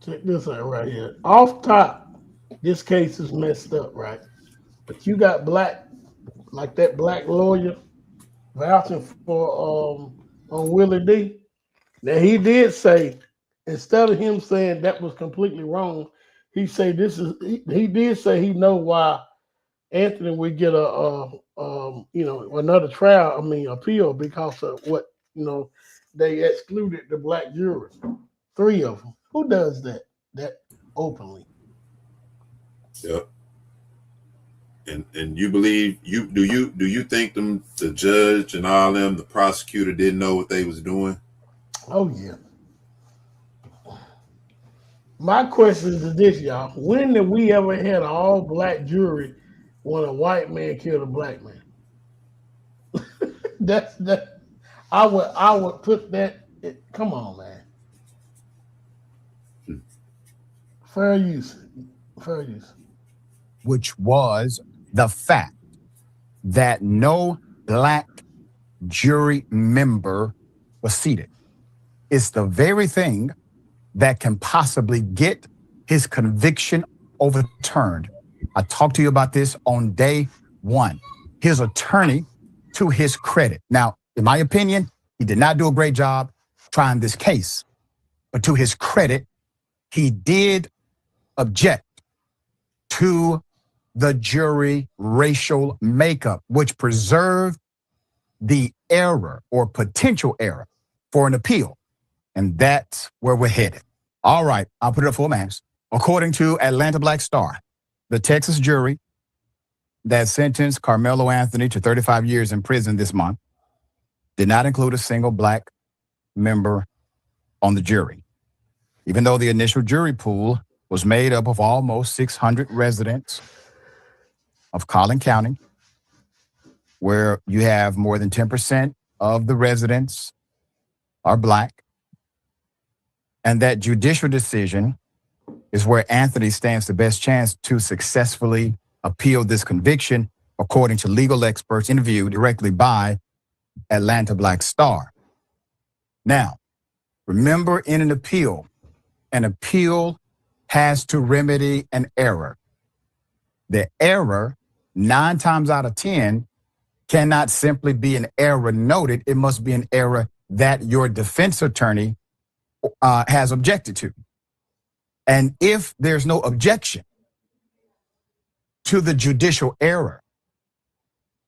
Speaker 1: Check this out right here. Off top, this case is messed up, right? But you got like that black lawyer vouching for on Willie D. Now he did say, instead of him saying that was completely wrong, he said he did say he know why Anthony would get another trial, appeal, because of what, they excluded the black jurors, 3 of them. Who does that openly?
Speaker 2: Yep. And you believe do you think the judge and all them, the prosecutor, didn't know what they was doing?
Speaker 1: Oh yeah. My question is this, y'all. When did we ever had an all black jury when a white man killed a black man? I would put that. Come on, man. Fair use.
Speaker 19: Which was the fact that no black jury member was seated. It's the very thing that can possibly get his conviction overturned. I talked to you about this on day one. His attorney, to his credit. Now, in my opinion, he did not do a great job trying this case. But to his credit, he did object to the jury racial makeup, which preserved the error or potential error for an appeal. And that's where we're headed. All right, I'll put it up full mass. According to Atlanta Black Star, the Texas jury that sentenced Carmelo Anthony to 35 years in prison this month did not include a single black member on the jury. Even though the initial jury pool was made up of almost 600 residents of Collin County, where you have more than 10% of the residents are black, and that judicial decision is where Anthony stands the best chance to successfully appeal this conviction, according to legal experts interviewed directly by Atlanta Black Star. Now, remember, in an appeal has to remedy an error. The error, 9 times out of 10, cannot simply be an error noted. It must be an error that your defense attorney has objected to. And if there's no objection to the judicial error,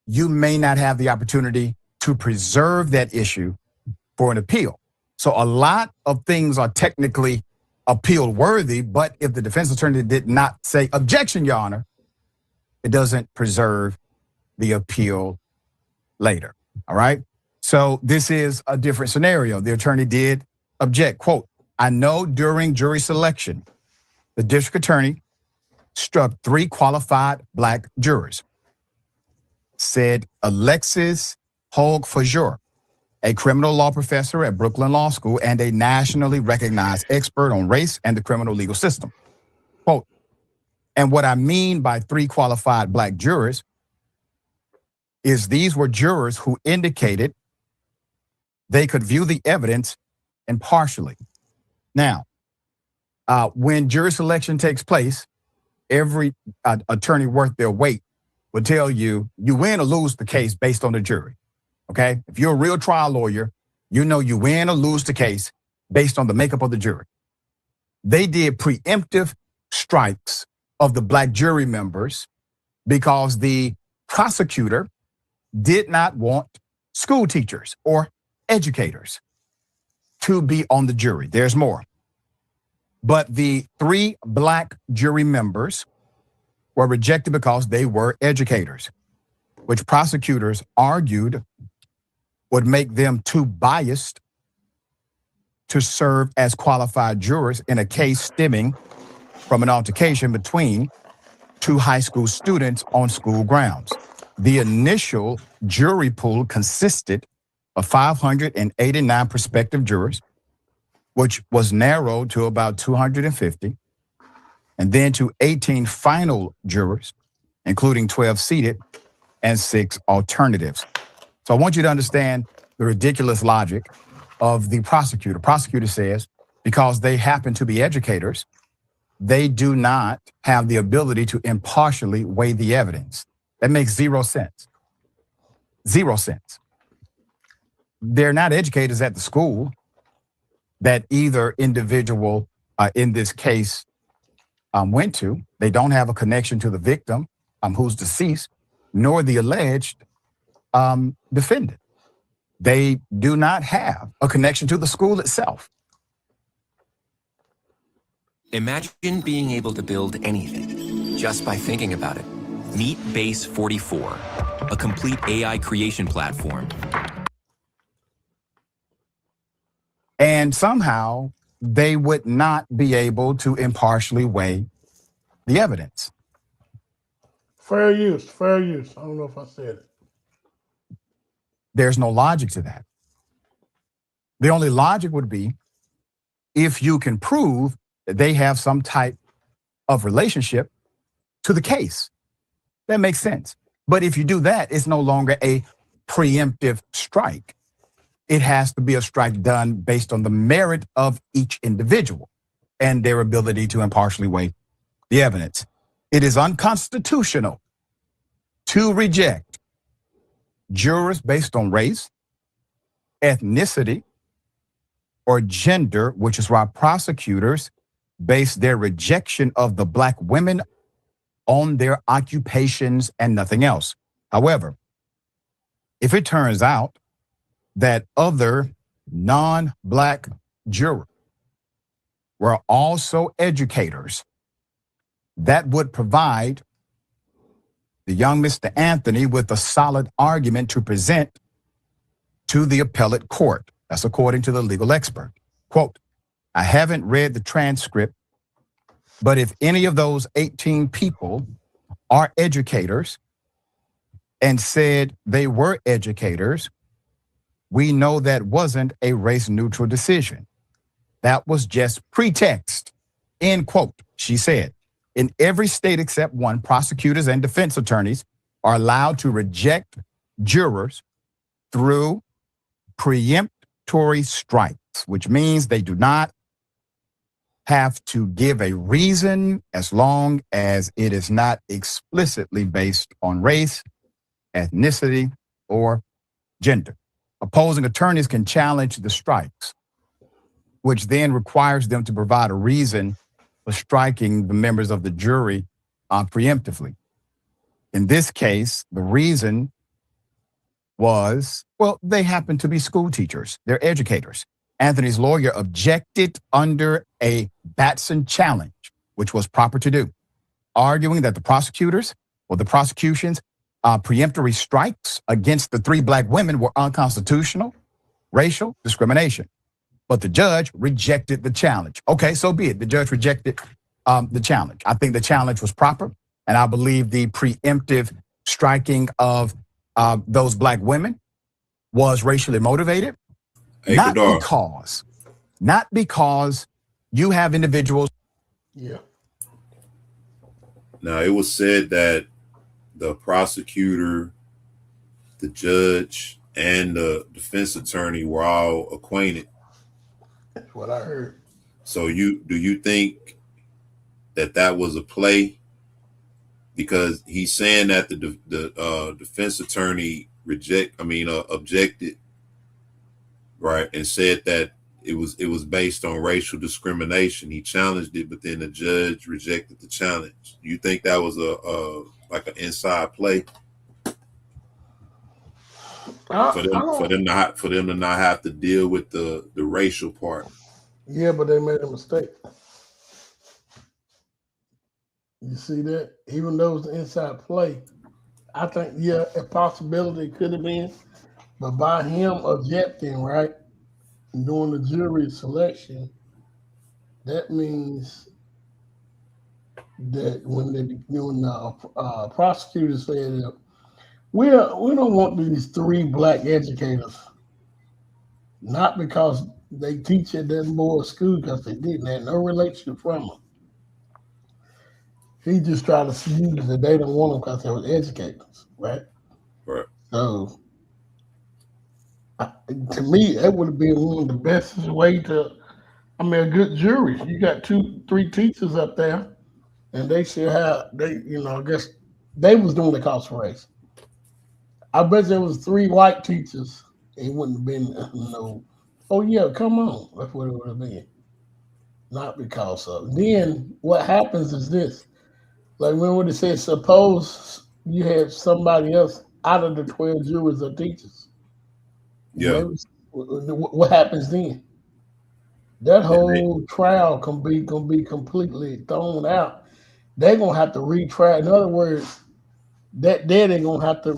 Speaker 19: you may not have the opportunity to preserve that issue for an appeal. So a lot of things are technically appeal worthy, but if the defense attorney did not say objection, Your Honor, it doesn't preserve the appeal later. All right. So this is a different scenario. The attorney did object. Quote, I know during jury selection, the district attorney struck 3 qualified black jurors, said Alexis Hogue-Fajour, a criminal law professor at Brooklyn Law School and a nationally recognized expert on race and the criminal legal system. Quote, and what I mean by 3 qualified black jurors is these were jurors who indicated they could view the evidence impartially. Now, when jury selection takes place, every attorney worth their weight will tell you, you win or lose the case based on the jury. Okay? If you're a real trial lawyer, you know you win or lose the case based on the makeup of the jury. They did preemptive strikes of the black jury members because the prosecutor did not want school teachers or educators to be on the jury. There's more. But the 3 black jury members were rejected because they were educators, which prosecutors argued would make them too biased to serve as qualified jurors in a case stemming from an altercation between 2 high school students on school grounds. The initial jury pool consisted of 589 prospective jurors, which was narrowed to about 250, and then to 18 final jurors, including 12 seated and 6 alternatives. So I want you to understand the ridiculous logic of the prosecutor. Prosecutor says, because they happen to be educators, they do not have the ability to impartially weigh the evidence. That makes 0 sense. 0 sense. They're not educators at the school that either individual, in this case, went to. They don't have a connection to the victim, who's deceased, nor the alleged defendant. They do not have a connection to the school itself.
Speaker 20: Imagine being able to build anything just by thinking about it. Meet Base 44, a complete AI creation platform.
Speaker 19: And somehow they would not be able to impartially weigh the evidence.
Speaker 1: Fair use, fair use. I don't know if I said it.
Speaker 19: There's no logic to that. The only logic would be if you can prove that they have some type of relationship to the case. That makes sense. But if you do that, it's no longer a preemptive strike. It has to be a strike done based on the merit of each individual and their ability to impartially weigh the evidence. It is unconstitutional to reject jurors based on race, ethnicity, or gender, which is why prosecutors base their rejection of the Black women on their occupations and nothing else. However, if it turns out that other non-Black jurors were also educators, that would provide the young Mr. Anthony with a solid argument to present to the appellate court. That's according to the legal expert. Quote, I haven't read the transcript, but if any of those 18 people are educators and said they were educators, we know that wasn't a race-neutral decision. That was just pretext, end quote. She said, in every state except one, prosecutors and defense attorneys are allowed to reject jurors through preemptory strikes, which means they do not have to give a reason as long as it is not explicitly based on race, ethnicity, or gender. Opposing attorneys can challenge the strikes, which then requires them to provide a reason for striking the members of the jury preemptively. In this case, the reason was, well, they happen to be school teachers. They're educators. Anthony's lawyer objected under a Batson challenge, which was proper to do, arguing that the prosecutors or the prosecution's preemptory strikes against the 3 Black women were unconstitutional, racial discrimination. But the judge rejected the challenge. Okay, so be it. The judge rejected the challenge. I think the challenge was proper, and I believe the preemptive striking of those Black women was racially motivated. Not because you have individuals.
Speaker 1: Yeah.
Speaker 2: Now, it was said that the prosecutor, the judge, and the defense attorney were all acquainted.
Speaker 1: That's what I heard.
Speaker 2: So do you think that was a play? Because he's saying that the defense attorney objected, right, and said that it was based on racial discrimination. He challenged it, but then the judge rejected the challenge. Do you think that was like an inside play for them to not have to deal with the racial part?
Speaker 1: Yeah, but they made a mistake. You see that? Even though it's an inside play, I think, yeah, a possibility could have been, but by him objecting, right, during the jury selection, that means that when the prosecutor said, we don't want these 3 Black educators, not because they teach at that board's school, because they didn't have no relationship from them. He just tried to use that they don't want them because they were educators, right?
Speaker 2: Right.
Speaker 1: So, to me, that would have been one of the best way to, a good jury. You got 2-3 teachers up there, and they should have, I guess they was doing the cause for race. I bet there was 3 white teachers. It wouldn't have been oh yeah, come on. That's what it would have been. Not because of. Then what happens is this. Like when it says, suppose you have somebody else out of the 12 jurors or teachers.
Speaker 2: Yeah.
Speaker 1: What happens then? That whole trial can be completely thrown out. They're gonna have to retry. In other words, they're gonna have to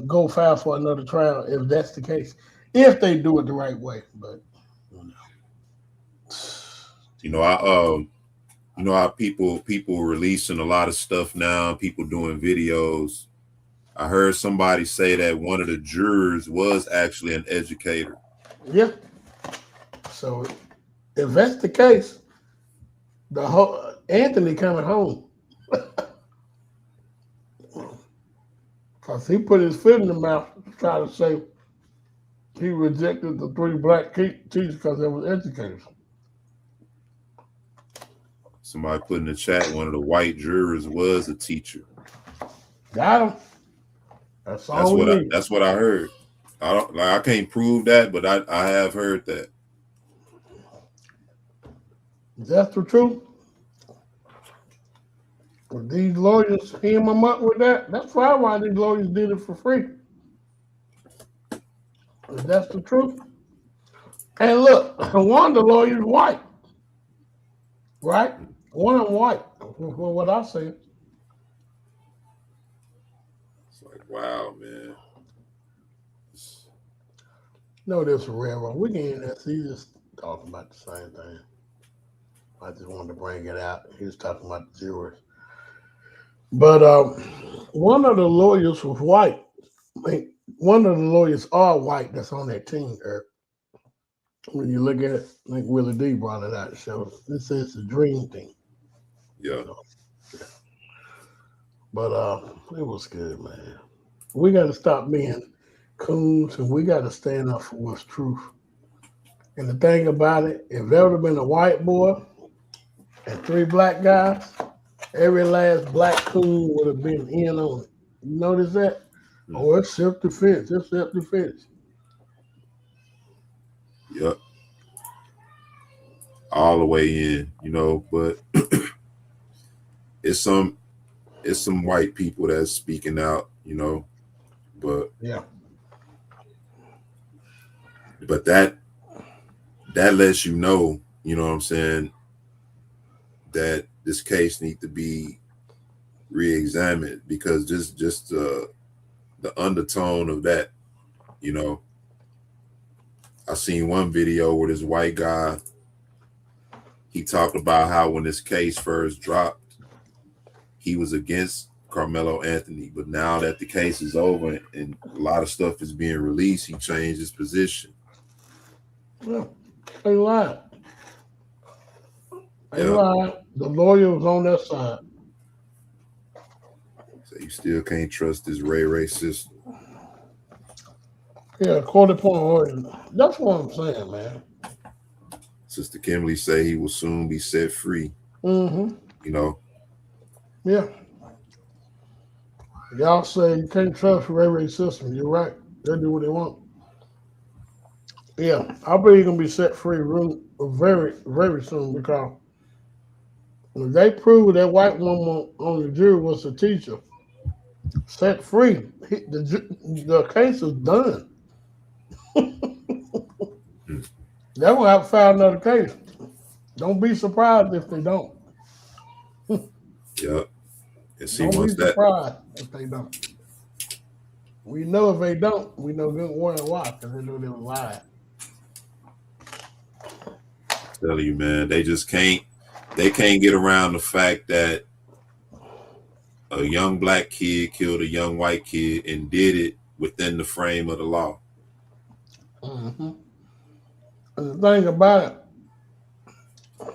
Speaker 1: go file for another trial if that's the case. If they do it the right way, but
Speaker 2: how people releasing a lot of stuff now, people doing videos. I heard somebody say that one of the jurors was actually an educator.
Speaker 1: Yeah. So if that's the case, the whole Anthony coming home. Because he put his foot in the mouth to try to say he rejected the 3 Black teachers because they were educators.
Speaker 2: Somebody put in the chat, one of the white jurors was a teacher.
Speaker 1: Got him. That's all we need.
Speaker 2: That's what I heard. I can't prove that, but I have heard that.
Speaker 1: That's the truth. But these lawyers hem them up with that. That's probably why these lawyers did it for free. If that's the truth. And look, one of the lawyers white. Right? One of them white. For what I say.
Speaker 2: It's like, wow, man.
Speaker 1: No, this is railroad. We can see just talking about the same thing. I just wanted to bring it out. He was talking about the jurors. But one of the lawyers was white. I mean, one of the lawyers are white that's on that team, Eric. When you look at it, I think Willie D brought it out to show this is the dream team.
Speaker 2: Yeah.
Speaker 1: But it was good, man. We got to stop being coons and we got to stand up for what's truth. And the thing about it, if there would have been a white boy and 3 black guys, every last black coon would have been in on it. You notice that? Oh, it's self-defense. It's self-defense.
Speaker 2: Yep. All the way in, but it's some white people that's speaking out, but
Speaker 1: yeah.
Speaker 2: But that lets you know what I'm saying, that this case needs to be re-examined, because just the undertone of that, I seen one video where this white guy, he talked about how when this case first dropped, he was against Carmelo Anthony, but now that the case is over and a lot of stuff is being released, he changed his position.
Speaker 1: Yeah, they lied. They lied. The lawyer was on their side.
Speaker 2: So you still can't trust this Ray system.
Speaker 1: Yeah, quarter point order. That's what I'm saying, man.
Speaker 2: Sister Kimberly say he will soon be set free.
Speaker 1: Mm-hmm.
Speaker 2: Yeah.
Speaker 1: Y'all say you can't trust Ray system. You're right. They do what they want. Yeah, I bet he's gonna be set free very, very soon, because if they prove that white woman on the jury was a teacher, set free, the case is done. They're gonna have to file another case. Don't be surprised if they don't.
Speaker 2: Yeah. And see,
Speaker 1: don't
Speaker 2: once
Speaker 1: be surprised if they don't. We know if they don't, we know good why, because they know they were lying.
Speaker 2: Telling you, man, they can't get around the fact that a young black kid killed a young white kid and did it within the frame of the law.
Speaker 1: Mm-hmm. And the thing about it,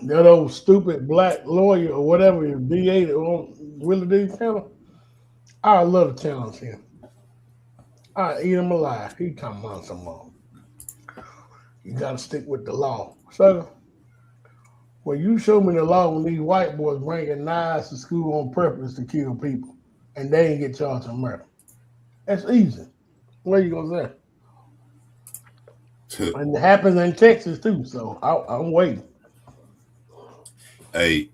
Speaker 1: that old stupid black lawyer or whatever, DA or Willie D. Taylor, I love to challenge him. I eat him alive. He talking about some more. You got to stick with the law. So, well, you show me the law when these white boys bringing knives to school on purpose to kill people, and they ain't get charged with murder. That's easy. What are you gonna say? And it happens in Texas too. So I'm waiting.
Speaker 2: Hey,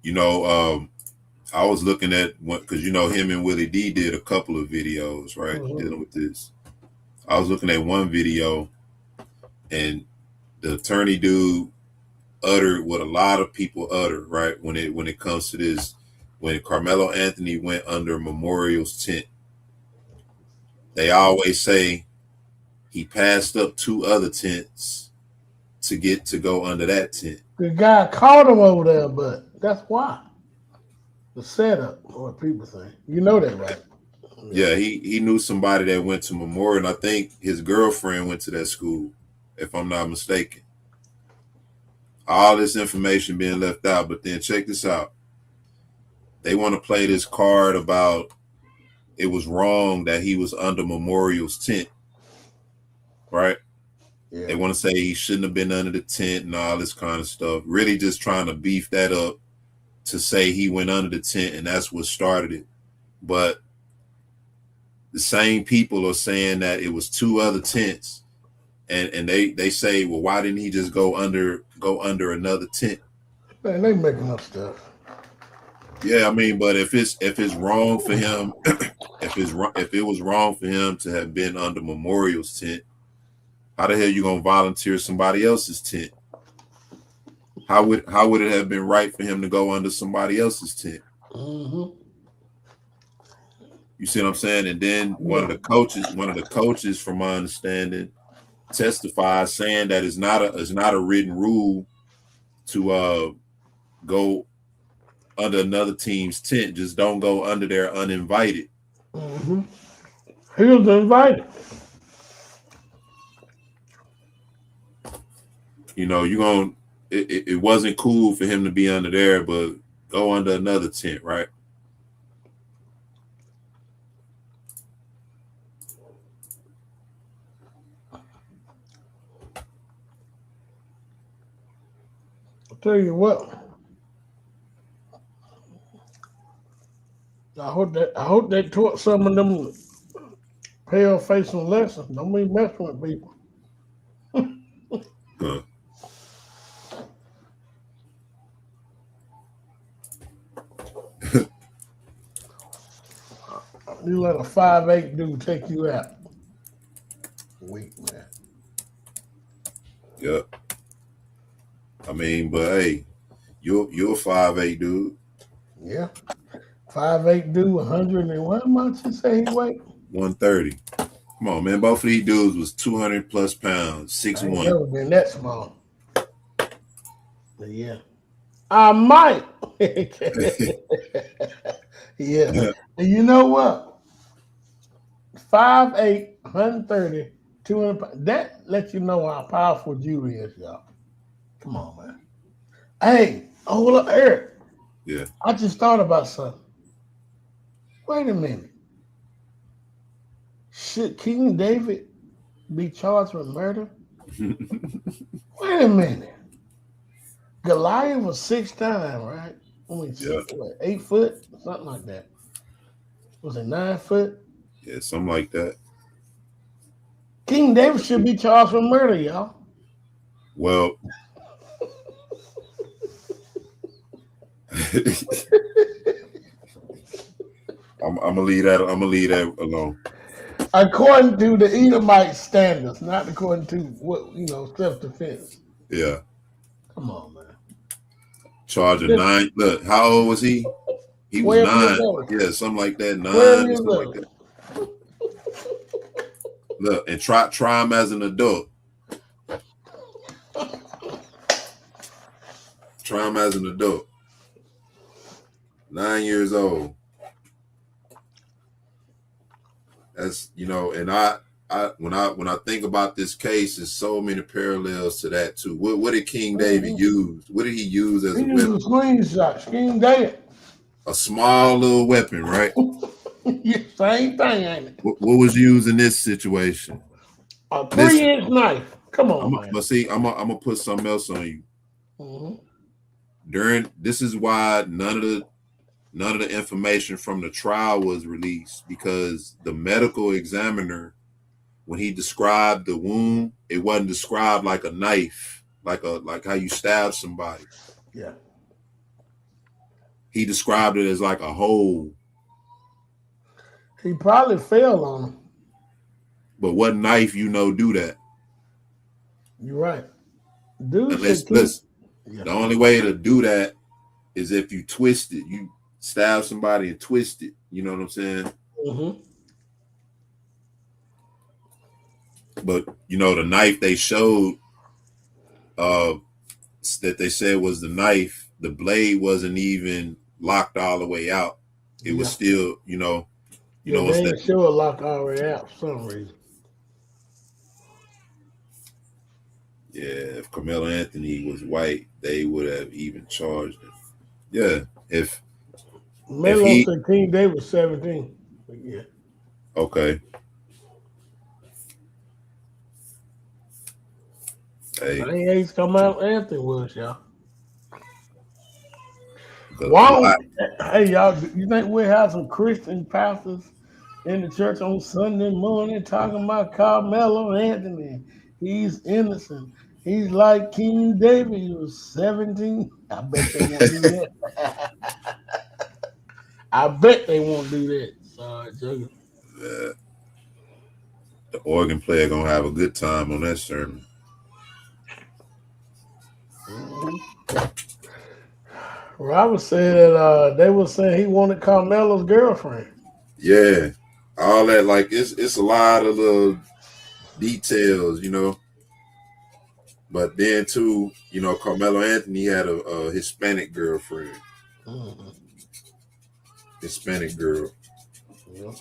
Speaker 2: I was looking at what, because him and Willie D did a couple of videos, right, dealing with this. I was looking at one video, and the attorney dude uttered what a lot of people utter, right, when it comes to this. When Carmelo Anthony went under Memorial's tent, they always say he passed up 2 other tents to get to go under that tent.
Speaker 1: The guy caught him over there, but that's why. The setup, what people say. You know that, right?
Speaker 2: Yeah, he knew somebody that went to Memorial, and I think his girlfriend went to that school, if I'm not mistaken. All this information being left out, but then check this out. They want to play this card about it was wrong that he was under Memorial's tent, right?
Speaker 1: Yeah.
Speaker 2: They want to say he shouldn't have been under the tent and all this kind of stuff. Really just trying to beef that up to say he went under the tent and that's what started it. But the same people are saying that it was 2 other tents, and they say, well, why didn't he just go under another tent?
Speaker 1: Man, they making up stuff.
Speaker 2: Yeah, I mean, but if it's wrong for him, if it was wrong for him to have been under Memorial's tent, how the hell you gonna volunteer somebody else's tent? How would it have been right for him to go under somebody else's tent?
Speaker 1: Mm-hmm.
Speaker 2: You see what I'm saying? And then one of the coaches, from my understanding, testified saying that it's not a written rule to go under another team's tent. Just don't go under there uninvited.
Speaker 1: Mm-hmm. He was invited.
Speaker 2: You know, it wasn't cool for him to be under there, but go under another tent, right?
Speaker 1: I'll tell you what. I hope they taught some of them pale facing lessons. Don't be messing with people.
Speaker 2: Huh.
Speaker 1: You let a 5'8" dude take you out. Weak, man.
Speaker 2: Yep. I mean, but hey, you're a 5'8" dude.
Speaker 1: Yeah. 5'8" dude, 100 and what much you say he weighed?
Speaker 2: 130. Come on, man. Both of these dudes was 200 plus pounds, 6'1".
Speaker 1: I ain't never been that small. But yeah. I might. Yeah. And you know what? 5'8", 130, 200 pounds. That lets you know how powerful Jew is, y'all. Come on, man. Hey, hold up, Eric.
Speaker 2: Yeah.
Speaker 1: I just thought about something. Wait a minute. Should King David be charged with murder? Wait a minute. Goliath was 6'9", right? I mean,
Speaker 2: Yeah.
Speaker 1: 8 foot? Something like that. Was it 9 foot?
Speaker 2: Yeah, something like that.
Speaker 1: King David should be charged with murder, y'all.
Speaker 2: Well, I'm gonna leave that alone.
Speaker 1: According to the Edomite standards, not according to what self-defense.
Speaker 2: Yeah.
Speaker 1: Come on, man.
Speaker 2: Charging 9. Look, how old was he? He was 9. Yeah, something like that. 9 or something like that. Look, and try him as an adult. Try him as an adult. 9 years old. That's, and I when I think about this case, there's so many parallels to that too. What did King David use? What did he use as a weapon?
Speaker 1: He used a slingshot. King David.
Speaker 2: A small little weapon, right?
Speaker 1: Yeah, same thing, ain't it?
Speaker 2: What was used in this situation?
Speaker 1: A 3-inch knife. Come on, man.
Speaker 2: But see, I'm gonna put something else on you.
Speaker 1: Mm-hmm.
Speaker 2: This is why none of the information from the trial was released, because the medical examiner, when he described the wound, it wasn't described like a knife, like how you stab somebody.
Speaker 1: Yeah.
Speaker 2: He described it as like a hole.
Speaker 1: He probably fell on him.
Speaker 2: But what knife do that?
Speaker 1: You're right. Dude,
Speaker 2: Listen, the only way to do that is if you twist it. You stab somebody and twist it. You know what I'm saying?
Speaker 1: Mm-hmm.
Speaker 2: But the knife they showed, that they said was the knife, the blade wasn't even locked all the way out. It was still, they
Speaker 1: ain't sure it locked all the way out for some reason.
Speaker 2: Yeah, if Carmelo Anthony was white, they would have even charged him. Yeah, if
Speaker 1: said King David was 17. Yeah.
Speaker 2: Okay. Hey,
Speaker 1: I ain't ace Carmelo Anthony was, y'all.
Speaker 2: the
Speaker 1: Wow.
Speaker 2: lot.
Speaker 1: Hey, y'all, you think we have some Christian pastors in the church on Sunday morning talking about Carmelo Anthony? He's innocent. He's like King David. He was 17. I bet they won't do that. I bet they won't do that. Sorry, joking.
Speaker 2: The organ player gonna have a good time on that sermon.
Speaker 1: Robert said that they were saying he wanted Carmelo's girlfriend.
Speaker 2: Yeah, all that, like it's a lot of little details, you know. But then too, you know, Carmelo Anthony had a Hispanic girlfriend, Hispanic girl.
Speaker 1: Yep.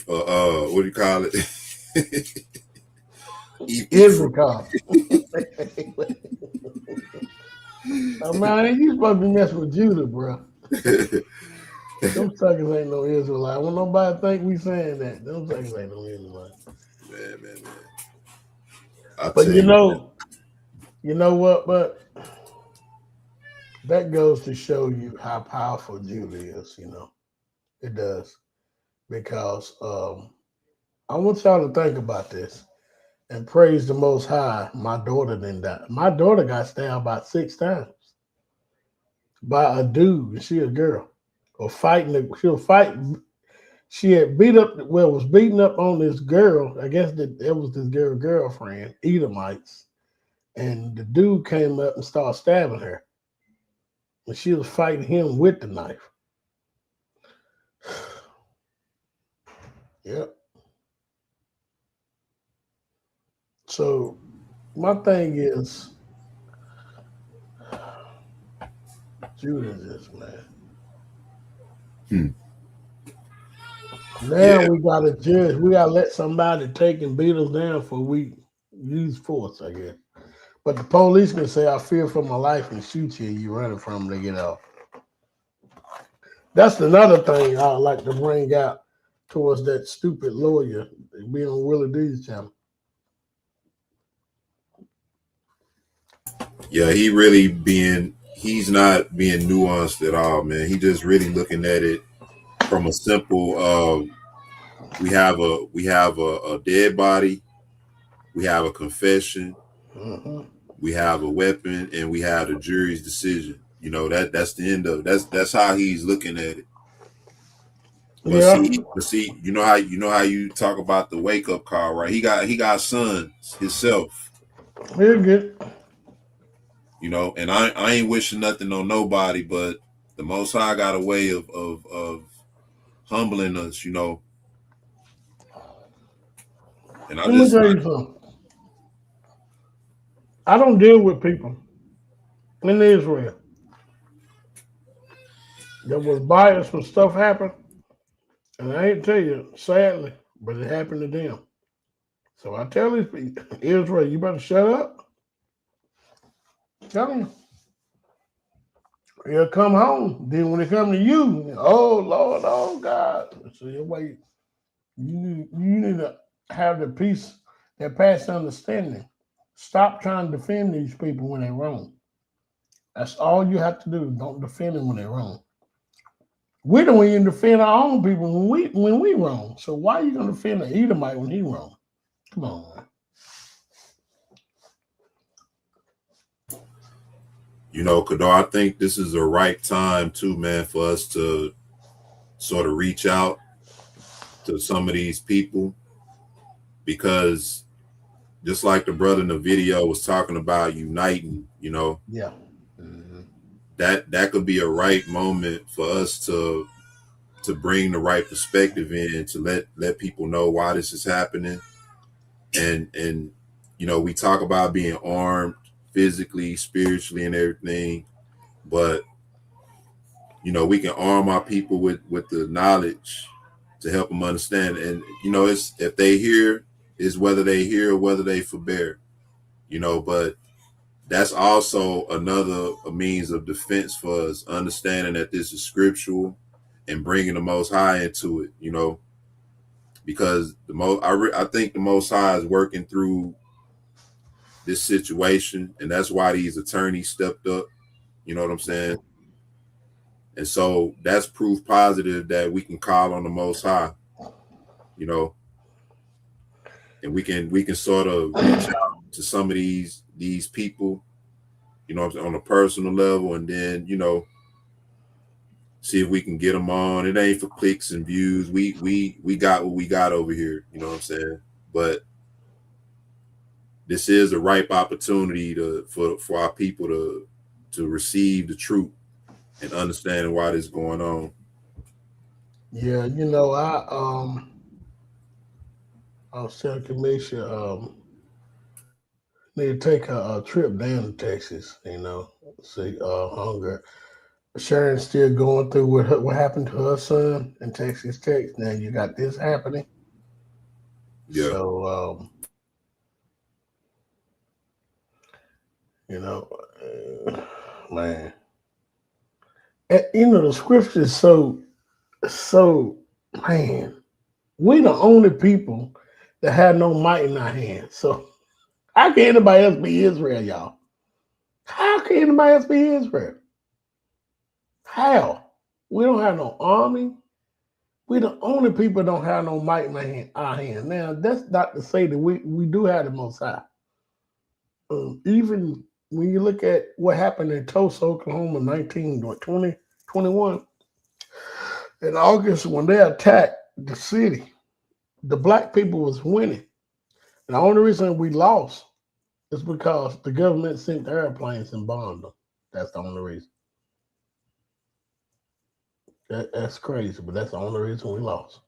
Speaker 2: What do you call it?
Speaker 1: Israel. Oh, man, you supposed to be messing with Judah, bro. Them suckers ain't no Israelite. When nobody think we saying that, them suckers ain't no Israelite.
Speaker 2: Man.
Speaker 1: But you know what? But that goes to show you how powerful Judah is. You know, it does, because I want y'all to think about this and praise the Most High. My daughter didn't die. My daughter got stabbed about 6 times by a dude. And she a girl, or fighting. She was fighting. She had was beating up on this girl. I guess that it was this girlfriend, Edomites. And the dude came up and started stabbing her. And she was fighting him with the knife. Yep. So my thing is, Judas, man. Now we gotta judge. We gotta let somebody take and beat us down for we use force, I guess. But the police can say, "I fear for my life," and shoot you. You running from them to get off. That's another thing I like to bring out towards that stupid lawyer being on Willie D's channel.
Speaker 2: Yeah, he's not being nuanced at all, man. He just really looking at it from a simple we have a dead body, we have a confession, we have a weapon, and we have the jury's decision. You know, that's the end of it. That's how he's looking at it. But see, you know how you talk about the wake up call, right? He got sons himself.
Speaker 1: Very good.
Speaker 2: You know, and I ain't wishing nothing on nobody, but the Most High got a way of humbling us, you know. And
Speaker 1: Let me tell you something. I don't deal with people in Israel that was biased when stuff happened. And I ain't tell you, sadly, but it happened to them. So I tell these people, Israel, you better shut up. Tell them. He'll come home. Then when they come to you, oh Lord, oh God. So wait, you need to have the peace that passes understanding. Stop trying to defend these people when they're wrong. That's all you have to do. Don't defend them when they're wrong. We don't even defend our own people when we wrong. So why are you gonna defend an Edomite when he wrong? Come on, man.
Speaker 2: You know, Kadar, I think this is the right time too, man, for us to sort of reach out to some of these people, because just like the brother in the video was talking about uniting, you know,
Speaker 1: yeah,
Speaker 2: that could be a right moment for us to bring the right perspective in, to let people know why this is happening. And you know, we talk about being armed physically, spiritually, and everything, but you know, we can arm our people with the knowledge to help them understand. And you know, it's if they hear, is whether they hear or whether they forbear, you know. But that's also another means of defense for us, understanding that this is scriptural and bringing the Most High into it, you know, because I think the Most High is working through this situation, and that's why these attorneys stepped up. You know what I'm saying? And so that's proof positive that we can call on the Most High, you know, and we can sort of reach out to some of these people, you know, on a personal level, and then, you know, see if we can get them on. It ain't for clicks and views. We got what we got over here, you know what I'm saying? But this is a ripe opportunity for our people to receive the truth and understanding why this is going on.
Speaker 1: Yeah, you know, I was telling Kamisha, need to take a trip down to Texas, you know, see Hunger. Sharon's still going through what happened to her son in Texas Tech. Now you got this happening.
Speaker 2: Yeah.
Speaker 1: So, you know, man, and, you know, the scripture is so, man, we the only people that have no might in our hands. So how can anybody else be Israel, y'all? How can anybody else be Israel? How? We don't have no army. We the only people that don't have no might in our hand. Now, that's not to say that we do have the Most High. Even when you look at what happened in Tulsa, Oklahoma, 2021, in August, when they attacked the city, the black people was winning. And the only reason we lost is because the government sent airplanes and bombed them. That's the only reason. That's crazy, but that's the only reason we lost.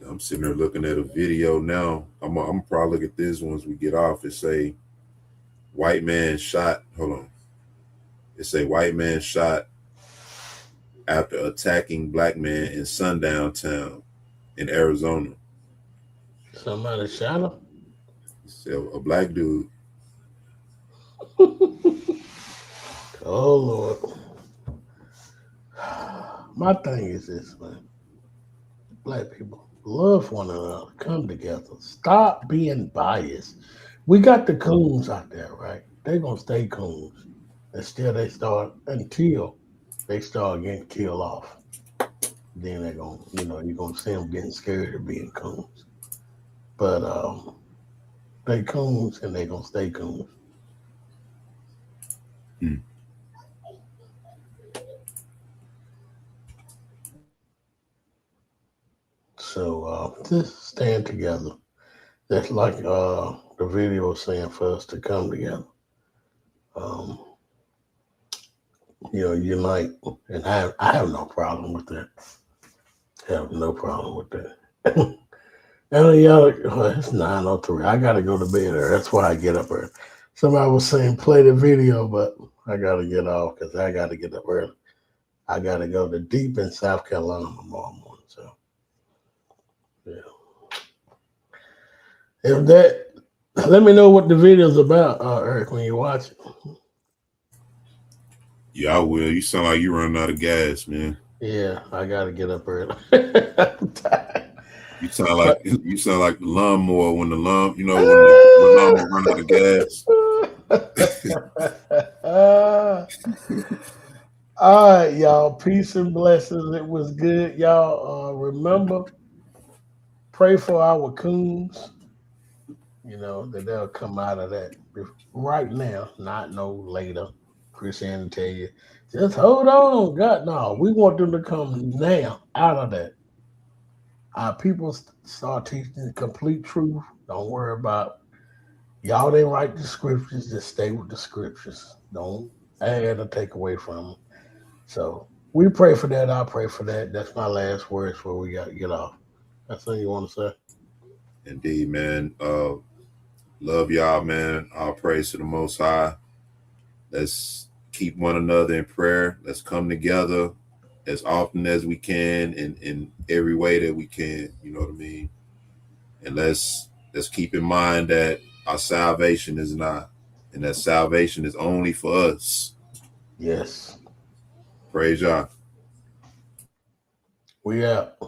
Speaker 2: I'm sitting there looking at a video now. I'm probably look at this once we get off. It say white man shot. Hold on. It say white man shot after attacking black man in Sundown Town in Arizona.
Speaker 1: Somebody shot him?
Speaker 2: So a black dude.
Speaker 1: Oh Lord. My thing is this, man. Black people, love one another, come together. Stop being biased. We got the coons out there, right? They're gonna stay coons until they start getting killed off. Then they're gonna, you know, you're gonna see them getting scared of being coons. But they coons and they gonna stay coons. So just stand together. That's like the video was saying for us to come together. You know, unite. And I have no problem with that. I have no problem with that. And y'all, it's 9:03. I gotta go to bed early. That's why I get up early. Somebody was saying play the video, but I gotta get off because I gotta get up early. I gotta go to deep in South Carolina tomorrow morning. So yeah. If that, let me know what the video's about, Eric, when you watch it.
Speaker 2: Yeah, I will. You sound like you running out of gas, man.
Speaker 1: Yeah, I gotta get up early.
Speaker 2: You sound like the lawnmower when the lawnmower run out of gas.
Speaker 1: All right, y'all. Peace and blessings. It was good, y'all. Remember, pray for our coons. You know that they'll come out of that right now, not no later. Christianity tell you, just hold on, God. No, we want them to come now out of that. Our people start teaching the complete truth. Don't worry about y'all. Didn't write the scriptures. Just stay with the scriptures. Don't add or take away from them. So we pray for that. I pray for that. That's my last words before we got to get off. That's something you want to say?
Speaker 2: Indeed, man. Love y'all, man. All praise to the Most High. Let's keep one another in prayer. Let's come together as often as we can in every way that we can. You know what I mean? And let's keep in mind that our salvation is not, and that salvation is only for us.
Speaker 1: Yes.
Speaker 2: Praise y'all.
Speaker 1: We out.